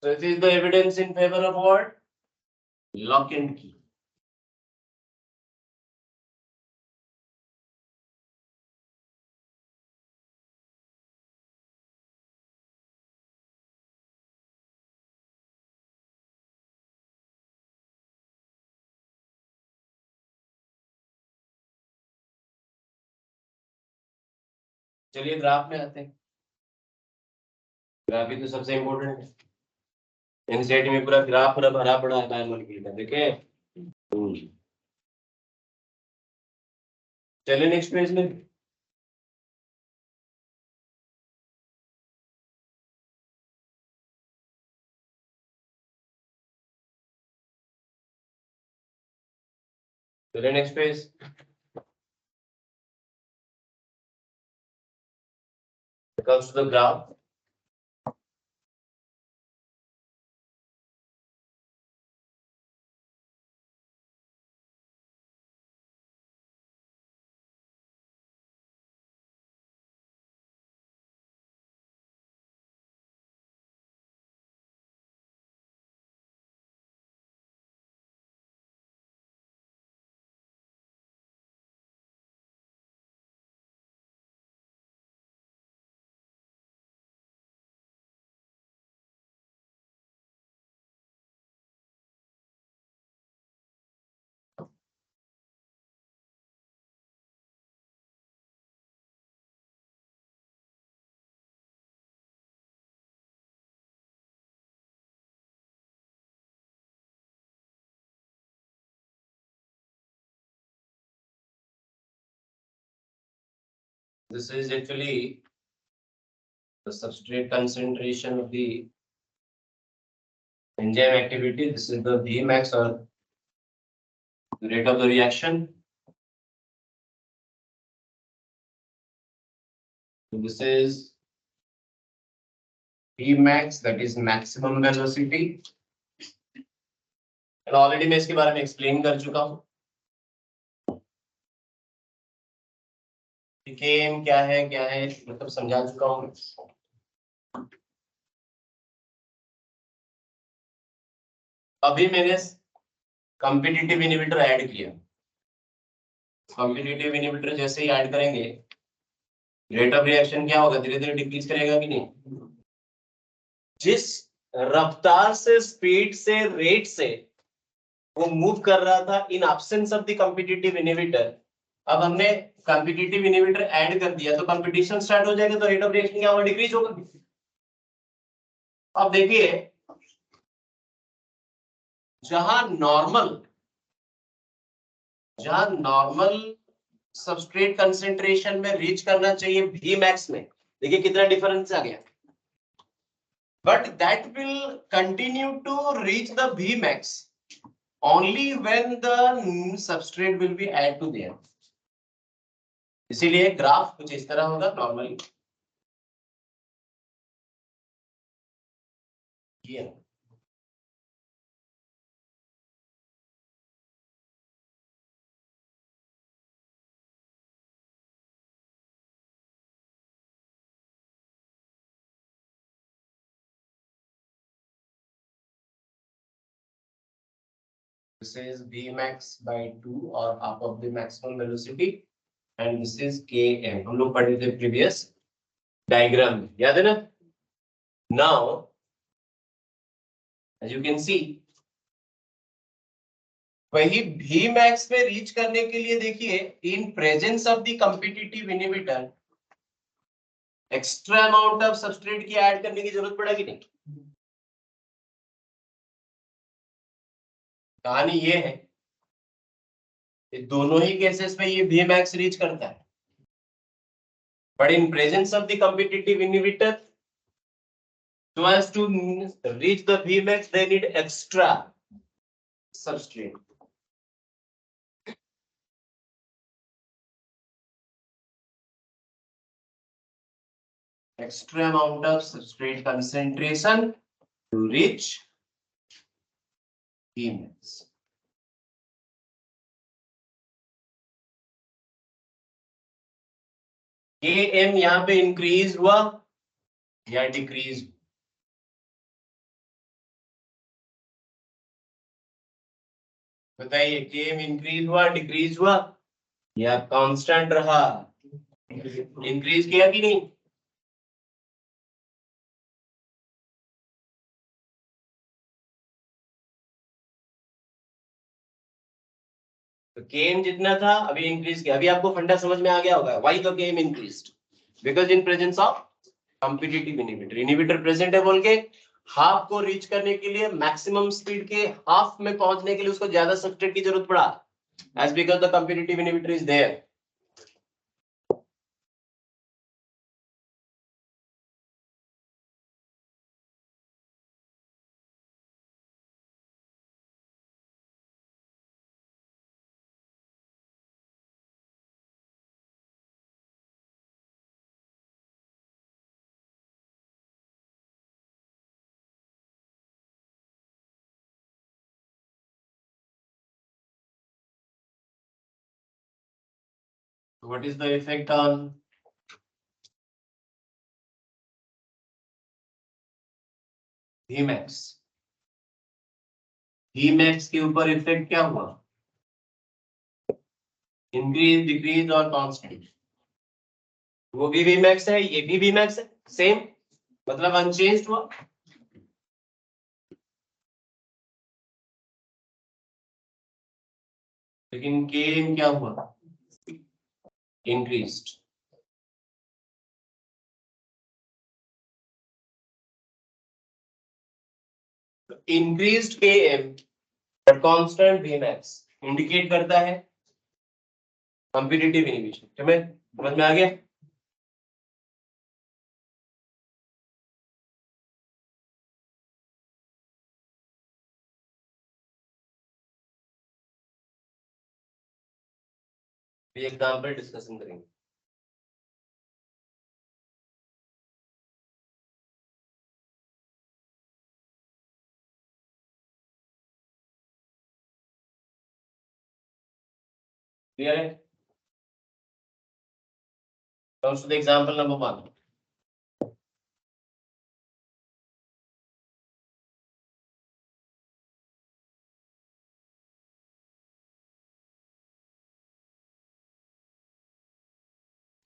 So this is the evidence in favor of what? Lock and key. चलिए graph में आते हैं। ग्राफ ही तो सबसे इम्पोर्टेंट है, एनसीईआरटी में पूरा ग्राफ पूरा भरा पड़ा है बायोमोलिक्यूल का, देखे। चलिए नेक्स्ट पेज में। चलिए next page. Comes to the graph. This is actually the substrate concentration of the enzyme activity. This is the Vmax or the rate of the reaction. So this is Vmax, that is maximum velocity. And already मैं इसके बारे में explain कर चुका हूँ. केम क्या है मतलब समझा चुका हूँ। अभी मैंने कॉम्पिटिटिव इनहिबिटर ऐड किया। कॉम्पिटिटिव इनहिबिटर जैसे ही ऐड करेंगे रेट ऑफ रिएक्शन क्या होगा, धीरे धीरे डिक्रीज करेगा कि नहीं। जिस रफ्तार से, स्पीड से, रेट से वो मूव कर रहा था in absence of the competitive inhibitor, अब हमने कॉम्पिटिटिव इनहिबिटर ऐड कर दिया तो कंपटीशन स्टार्ट हो जाएगा, तो रेट ऑफ रिएक्शन क्या होगा, डिक्रीज होगा। अब देखिए जहां नॉर्मल सबस्ट्रेट कंसेंट्रेशन में रीच करना चाहिए वी मैक्स में, देखिए कितना डिफरेंस आ गया। But that will continue to reach the V max only when the substrate will be add to there। इसीलिए ग्राफ कुछ इस तरह होगा normally. This is Vmax by 2 or half of the maximum velocity and this is Km। हम लोग पढ़े थे previous diagram में, याद है ना। Now as you can see वही Vmax में रीच करने के लिए देखिए in presence of the competitive inhibitor extra amount of substrate की ऐड करने की जरूरत पड़ेगी नहीं। कहानी ये है दोनों ही केसेस में ये Vmax रीच करता है, but in presence of the competitive inhibitor so as to reach the Vmax they need extra substrate। extra amount of substrate concentration to reach Vmax। Km यहाँ पे इंक्रीज हुआ या डिक्रीज, बताइए Km increase हुआ decrease हुआ या constant रहा, increase किया कि नहीं। तो Km जितना था अभी इंक्रीज किया, अभी आपको फंडा समझ में आ गया होगा why the Km increased, because in presence of competitive inhibitor. Inhibitor present है बोल के हाफ को रीच करने के लिए, मैक्सिमम स्पीड के हाफ में पहुंचने के लिए उसको ज्यादा सबस्ट्रेट की जरूरत पड़ा, as because the competitive inhibitor is there. What is the effect on Vmax? Vmax के ऊपर इफेक्ट क्या हुआ, इंक्रीज डिक्रीज और कांस्टेंट। वो भी Vmax है ये भी Vmax है, सेम मतलब अनचेंज्ड हुआ। लेकिन Km क्या हुआ, increased. Increased Km but constant Vmax indicate करता है कॉम्पिटिटिव इनहिबिशन। समझ में आ गया। एग्जाम्पल डिस्कशन करेंगे। क्लियर है। Comes to the example number 1.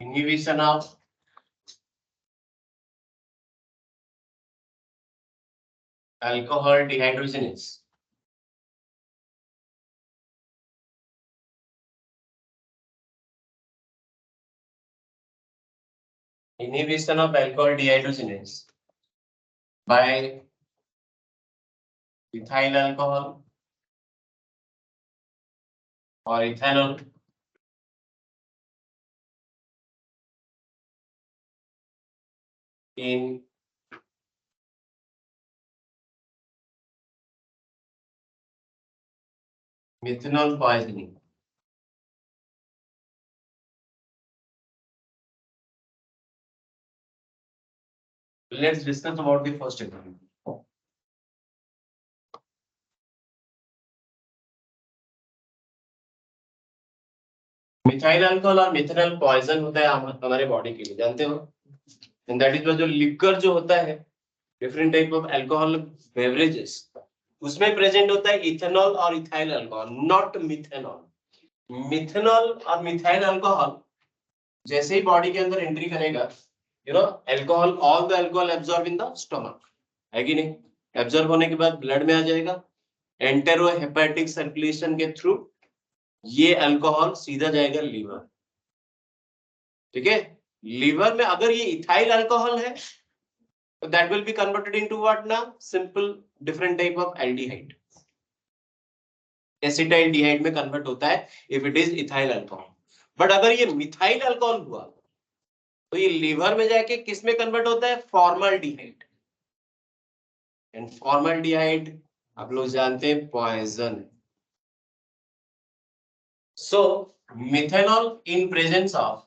Inhibition of alcohol dehydrogenase. Inhibition of alcohol dehydrogenase by ethyl alcohol or ethanol in methanol poisoning. Let's discuss about the first example. Methyl alcohol और methanol poison होता है हमारे body के लिए, जानते हो? And that is जो liquor जो होता है, different type of alcohol beverages, उसमें प्रेजेंट होता है इथेनॉल और ethyl alcohol, not methanol. Methanol और मिथाइल अल्कोहल जैसे ही बॉडी के अंदर एंट्री करेगा, alcohol, all the alcohol absorb in the stomach, है कि नहीं? एब्जॉर्ब होने के बाद ब्लड में आ जाएगा, एंटेरो हेपेटिक सर्कुलेशन के थ्रू ये अल्कोहल सीधा जाएगा लीवर, ठीक है? लीवर में अगर ये इथाइल अल्कोहल है तो that will be converted into what ना, simple different type of aldehyde, acetaldehyde में कन्वर्ट होता है if it is ethyl alcohol. But अगर ये मिथाइल अल्कोहल हुआ तो ये लीवर में जाके किस में कन्वर्ट होता है? फॉर्मल्डिहाइड। एंड फॉर्मल्डिहाइड आप लोग जानते हैं poison. So methanol in presence of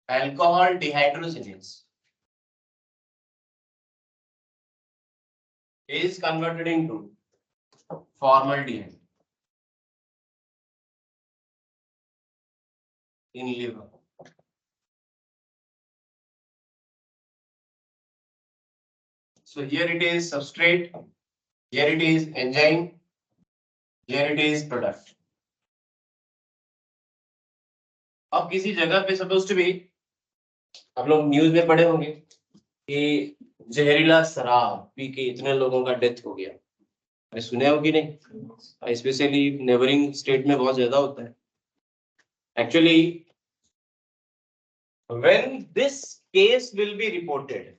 alcohol dehydrogenase is converted into formaldehyde in liver. So here it is substrate, here it is enzyme, here it is product. अब किसी जगह पे सपोज टू बी, आप लोग न्यूज में पढ़े होंगे कि जहरीला शराब पी के इतने लोगों का डेथ हो गया, अरे सुने हो कि नहीं? स्पेशली नेबरिंग स्टेट में बहुत ज्यादा होता है। Actually when this case will be reported,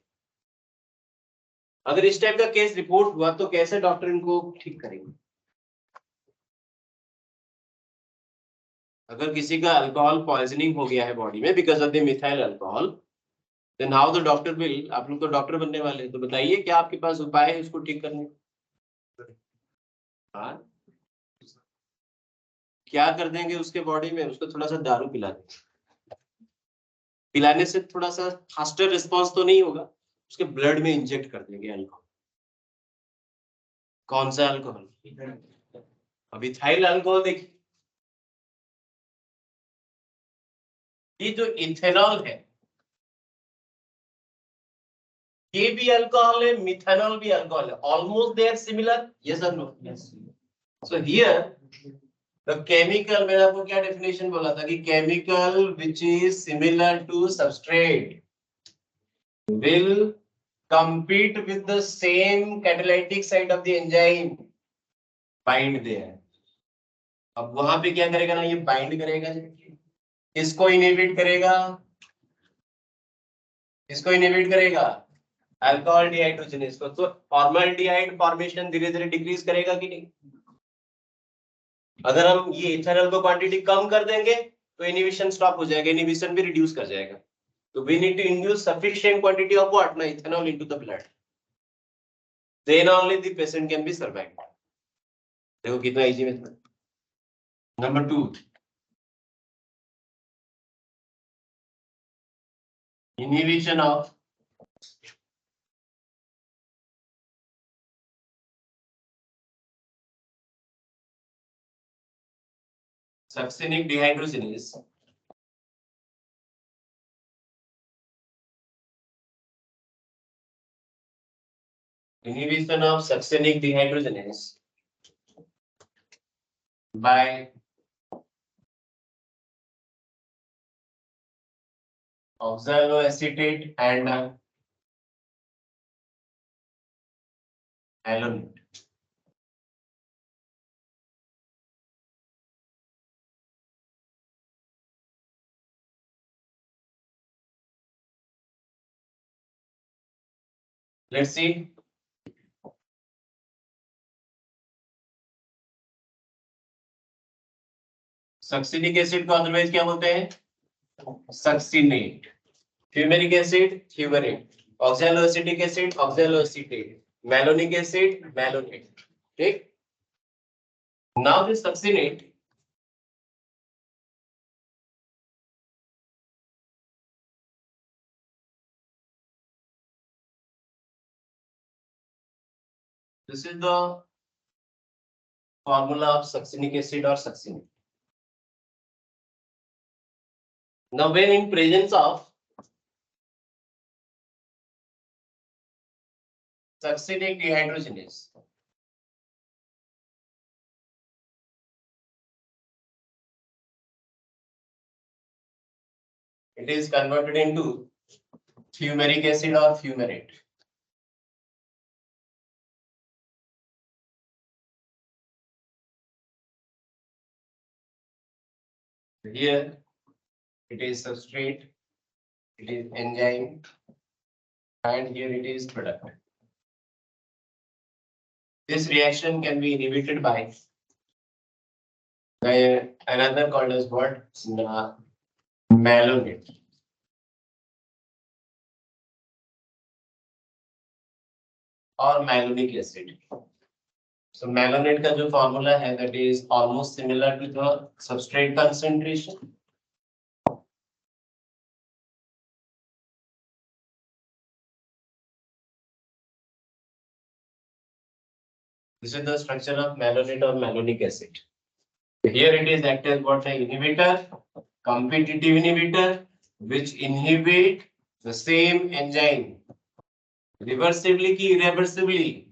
अगर इस टाइप का केस रिपोर्ट हुआ तो कैसे डॉक्टर इनको ठीक करेंगे? अगर किसी का अल्कोहल पॉइजनिंग हो गया है बॉडी में because of the methyl alcohol, then how the doctor will, आप लोग तो डॉक्टर बनने वाले हैं, तो बताइए क्या आपके पास उपाय है इसको ठीक करने का? हाँ, क्या कर देंगे उसके बॉडी में? उसको थोड़ा सा दारू पिला देंगे, पिलाने से थोड़ा सा फास्टर रिस्पॉन्स तो नहीं होगा, उसके ब्लड में इंजेक्ट कर देंगे अल्कोहल। कौन सा अल्कोहल? अभी इथाइल अल्कोहल देखिए, ये जो इथेनॉल है ये भी अल्कोहल है, मिथेनॉल भी अल्कोहल है, almost they are similar, yes और no? So here the chemical, मैंने आपको क्या डेफिनेशन बोला था कि chemical which is similar to substrate will compete with the same catalytic site of the enzyme, bind there. अब वहां पे क्या करेगा ना, ये बाइंड करेगा, इसको इनहिबिट करेगा, इसको इनहिबिट करेगा अल्कोहल डिहाइड्रोजनेज को, तो फॉर्मल्डिहाइड फॉर्मेशन धीरे धीरे डिक्रीज करेगा कि नहीं? अगर हम ये इथेनॉल को क्वांटिटी कम कर देंगे तो इनहिबिशन स्टॉप हो जाएगा, इनहिबिशन भी रिड्यूस कर जाएगा। तो we need to induce sufficient quantity of what ना, ethanol into the blood, then only the patient can be survive. देखो कितना easy method. Number 2, inhibition of succinic dehydrogenase Inhibition of succinic dehydrogenase by oxaloacetate and alanine. Let's see. Succinic acid को otherwise क्या बोलते हैं? Succinate. Fumaric acid fumarate. Oxaloacetic acid oxaloacetate. Malonic acid malonate. ठीक. Now this succinate this is the formula of succinic acid or succinate. Now when in presence of succinic dehydrogenase, it is converted into fumaric acid or fumarate. Here it is substrate, it is enzyme, and here it is product. This reaction can be inhibited by another called as what? Malonate. Or malonic acid. So malonate का जो formula है that is almost similar to the substrate concentration. This is the structure of malonate or malonic acid. Here it is act as what? An inhibitor, competitive inhibitor, which inhibit the same enzyme reversibly की irreversibly.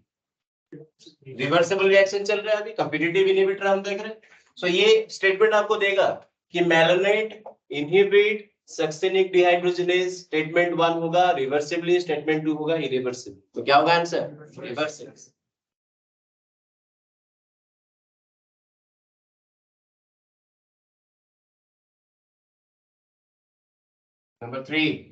Reversible reaction चल रहा है अभी. Competitive inhibitor हम देख रहे हैं. सो ये स्टेटमेंट आपको देगा कि मेलानेट इनहिबिट सक्सिनिक डिहाइड्रोजनेज. स्टेटमेंट 1 होगा रिवर्सिबली, स्टेटमेंट 2 होगा इरिवर्सिबल. तो क्या होगा answer? Reversible. Number 3.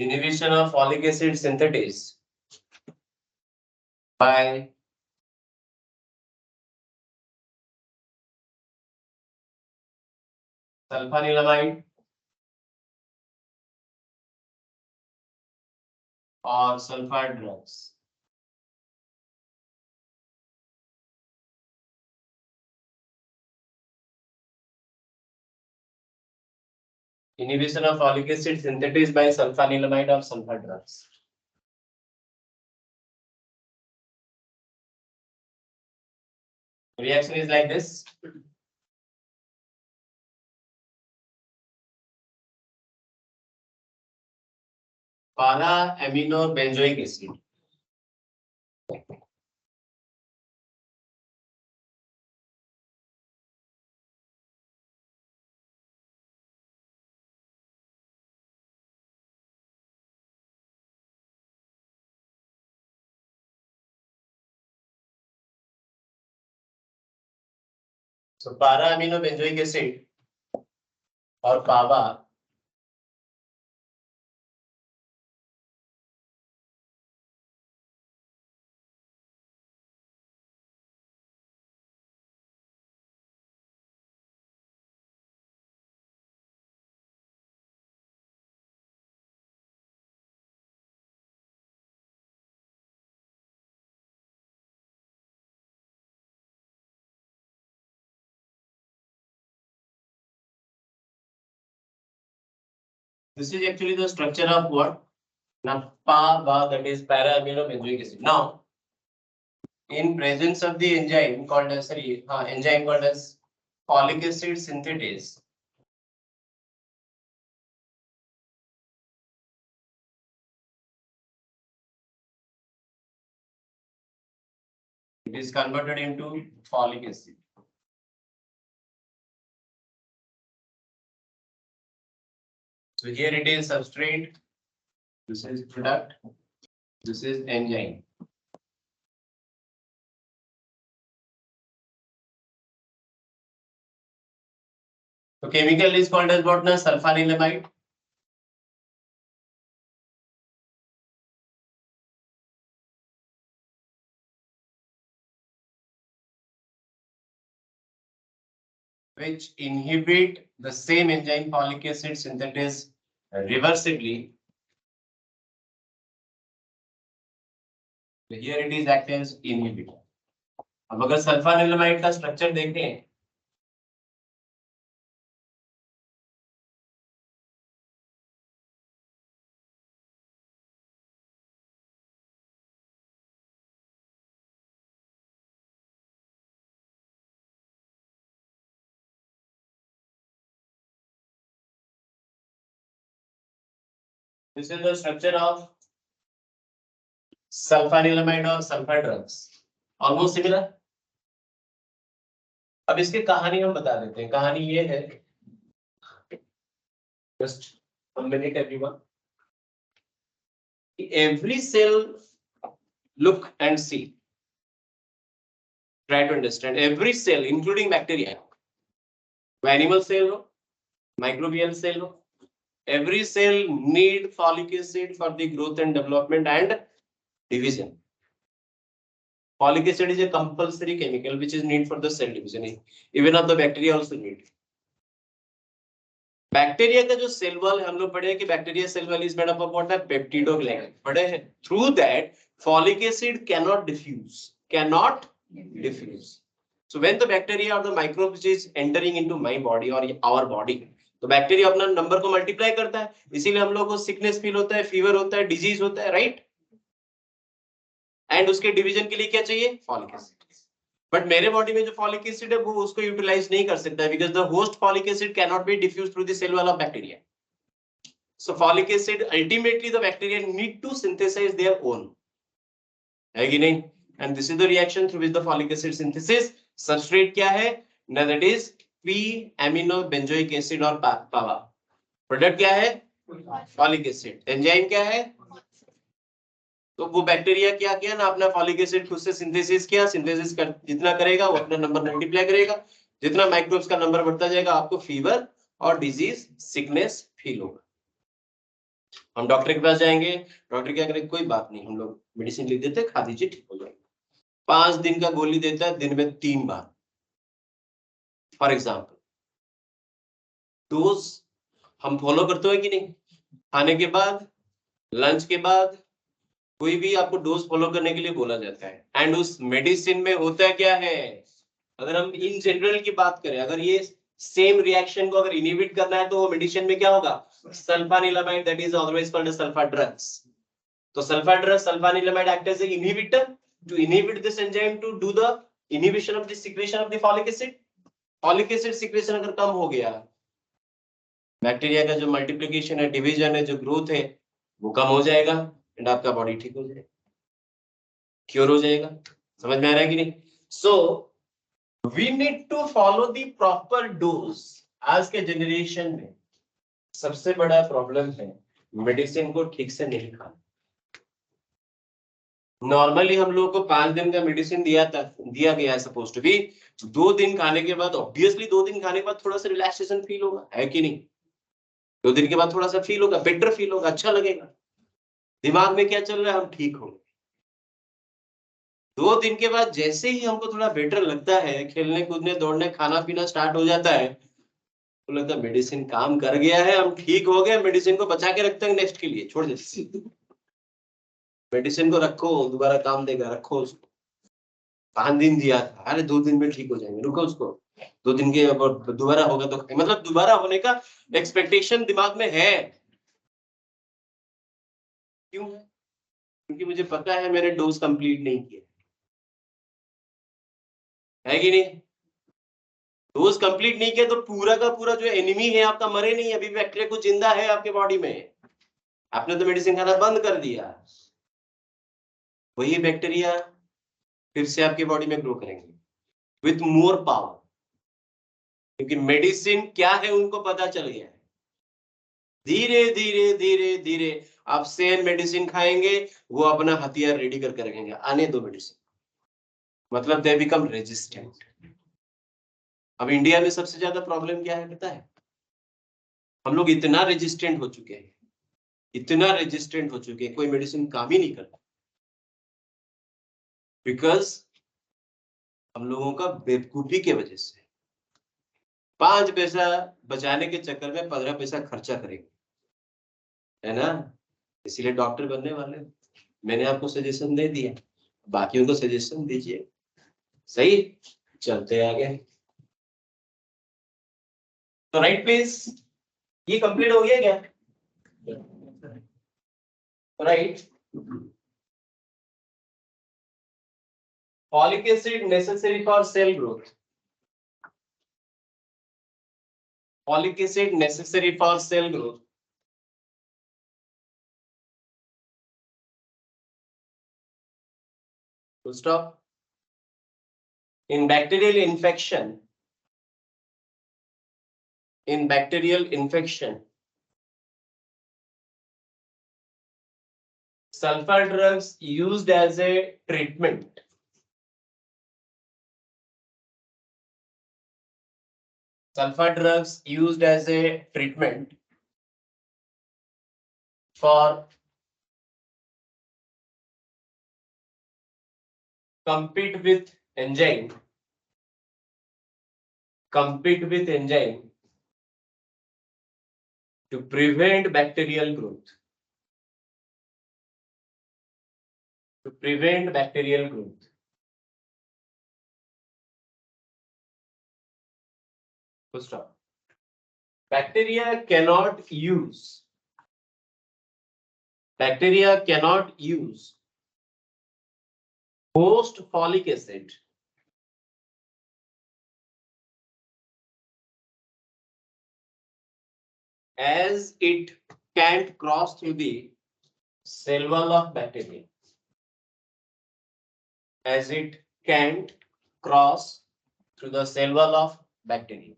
Inhibition of folic acid synthesis by sulfanilamide or sulfide drugs. Inhibition of folic acid synthesis by sulfanilamide or sulfide drugs. Reaction is like this. Para-amino benzoic acid. So para-amino benzoic acid or PABA This is actually the structure of what? Nappa, that is para-aminobenzoic acid. Now, in presence of the enzyme called as folic acid synthetase, it is converted into folic acid. So here it is substrate, this is product, this is enzyme. So chemical is called as what? Sulfanilamide. Which inhibit the same enzyme folic acid synthetase reversibly. So here it is act as inhibitor. अब अगर sulphanilamide का structure देखें, this is the structure of sulfanilamide or sulfur drugs. Almost similar. अब इसकी कहानी हम बता देते हैं. कहानी ये है, just a minute everyone. Every cell, look and see. Try to understand. Every cell, including bacteria, animal cell हो, microbial cell हो, every cell need folic acid for the growth and development and division. Folic acid is a compulsory chemical which is need for the cell division. Even of the bacteria also need. Bacteria का जो cell wall हम लोग पढ़े कि bacteria cell wall is made up of what है peptidoglycan पढ़े हैं. Through that folic acid cannot diffuse. So when the bacteria or the microbes is entering into my body or our body, तो bacteria अपना number को multiply करता है, इसीलिए हम लोग को सिकनेस फील होता है, फीवर होता है, डिजीज होता है, राइट. एंड उसके डिवीजन के लिए क्या चाहिए? Folic acid. बट मेरे बॉडी में जो फॉलिक एसिड है वो उसको यूटिलाइज नहीं कर सकता है because the host folic acid cannot be diffuse through the cell wall of bacteria. So folic acid ultimately the bacteria need to synthesise their own, है कि नहीं? And this is the reaction through which the folic acid synthesis. Substrate क्या है? That is p-aminobenzoic acid और पावा. Product क्या है? Folic acid. Enzyme क्या है? तो वो बैक्टीरिया क्या किया ना, अपना फॉलिक एसिड खुद से सिंथेसिस किया. सिंथेसिस कर जितना करेगा वो अपना नंबर मल्टीप्लाई करेगा. जितना माइक्रोब्स का नंबर बढ़ता जाएगा आपको फीवर और डिजीज सिकनेस फील होगा. हम डॉक्टर के पास जाएंगे, डॉक्टर क्या करेगा? कोई बात नहीं, हम लोग मेडिसिन लिख देते हैं, खा दीजिए ठीक हो जाएगा. 5 दिन का गोली देता है, दिन में 3 बार. फॉर एग्जाम्पल डोज हम फॉलो करते हो कि नहीं? खाने के बाद, लंच के बाद कोई भी आपको डोज फॉलो करने के लिए बोला जाता है. एंड उस मेडिसिन में होता क्या है? अगर हम इन जनरल की बात करें, अगर ये सेम रिएक्शन को अगर इनहिबिट करना है तो वो मेडिसिन में क्या होगा? Sulphanilamide, that is always called as sulphur drugs. तो sulphur drug sulphanilamide act as a inhibitor to inhibit this enzyme to do the inhibition of the secretion of the folic acid. Folic acid secretion अगर कम हो गया, bacteria का जो multiplication है, division है, जो ग्रोथ है वो कम हो जाएगा एंड आपका बॉडी ठीक हो जाएगा, क्योर हो जाएगा. समझ में आ रहा है कि नहीं? So we need to follow the proper dose. आज के जनरेशन में सबसे बड़ा प्रॉब्लम है मेडिसिन को ठीक से नहीं खाना. नॉर्मली हम लोग को 5 दिन का मेडिसिन दिया गया है सपोज टू बी. 2 दिन खाने के बाद ऑब्वियसली 2 दिन खाने के बाद थोड़ा सा रिलैक्सेशन फील होगा, है कि नहीं? 2 दिन के बाद थोड़ा सा फील होगा, बेटर फील होगा, अच्छा लगेगा. दिमाग में क्या चल रहा है? हम ठीक हो. 2 दिन के बाद जैसे ही हमको थोड़ा बेटर लगता है, खेलने कूदने दौड़ने खाना पीना स्टार्ट हो जाता है, तो लगता है मेडिसिन काम कर गया है, हम ठीक हो गए. मेडिसिन को बचा के रखते हैं नेक्स्ट के लिए, छोड़ देते. मेडिसिन को रखो, दोबारा काम देगा, रखो उसको. 5 दिन दिया था, अरे 2 दिन में ठीक हो जाएंगे, रुको उसको. 2 दिन के दोबारा होगा तो मतलब दोबारा होने का एक्सपेक्टेशन दिमाग में है. क्यों? क्योंकि मुझे पता है मैंने डोज कंप्लीट नहीं किया, है कि नहीं? डोज कंप्लीट नहीं किया तो पूरा का पूरा जो एनिमी है आपका मरे नहीं, अभी बैक्टीरिया कुछ जिंदा है आपके बॉडी में, आपने तो मेडिसिन खाना बंद कर दिया। वही बैक्टीरिया फिर से आपकी बॉडी में ग्रो करेंगे विथ मोर पावर, क्योंकि मेडिसिन क्या है उनको पता चल गया है। धीरे धीरे धीरे धीरे आप सेम मेडिसिन खाएंगे, वो अपना हथियार रेडी करके रखेंगे, आने दो मेडिसिन, मतलब दे बिकम रेजिस्टेंट। अब इंडिया में सबसे ज्यादा प्रॉब्लम क्या है पता है? हम लोग इतना रेजिस्टेंट हो चुके हैं, इतना रेजिस्टेंट हो चुके हैं, कोई मेडिसिन काम ही नहीं करता, बिकॉज हम लोगों का बेवकूफी के वजह से 5 पैसा बचाने के चक्कर में 15 पैसा खर्चा करेंगे, है ना? इसीलिए डॉक्टर बनने वाले, मैंने आपको सजेशन दे दिया, बाकियों को सजेशन दीजिए। सही, चलते आगे। तो राइट प्लीज, ये कंप्लीट हो गया क्या? Right, folic acid necessary for cell growth, folic acid necessary for cell growth, full stop. In bacterial infection, in bacterial infection, sulfur drugs used as a treatment, sulfur drugs used as a treatment for compete with enzyme, compete with enzyme to prevent bacterial growth, to prevent bacterial growth. Full stop. Bacteria cannot use, bacteria cannot use post folic acid as it can't cross through the cell wall of bacteria, as it can't cross through the cell wall of bacteria.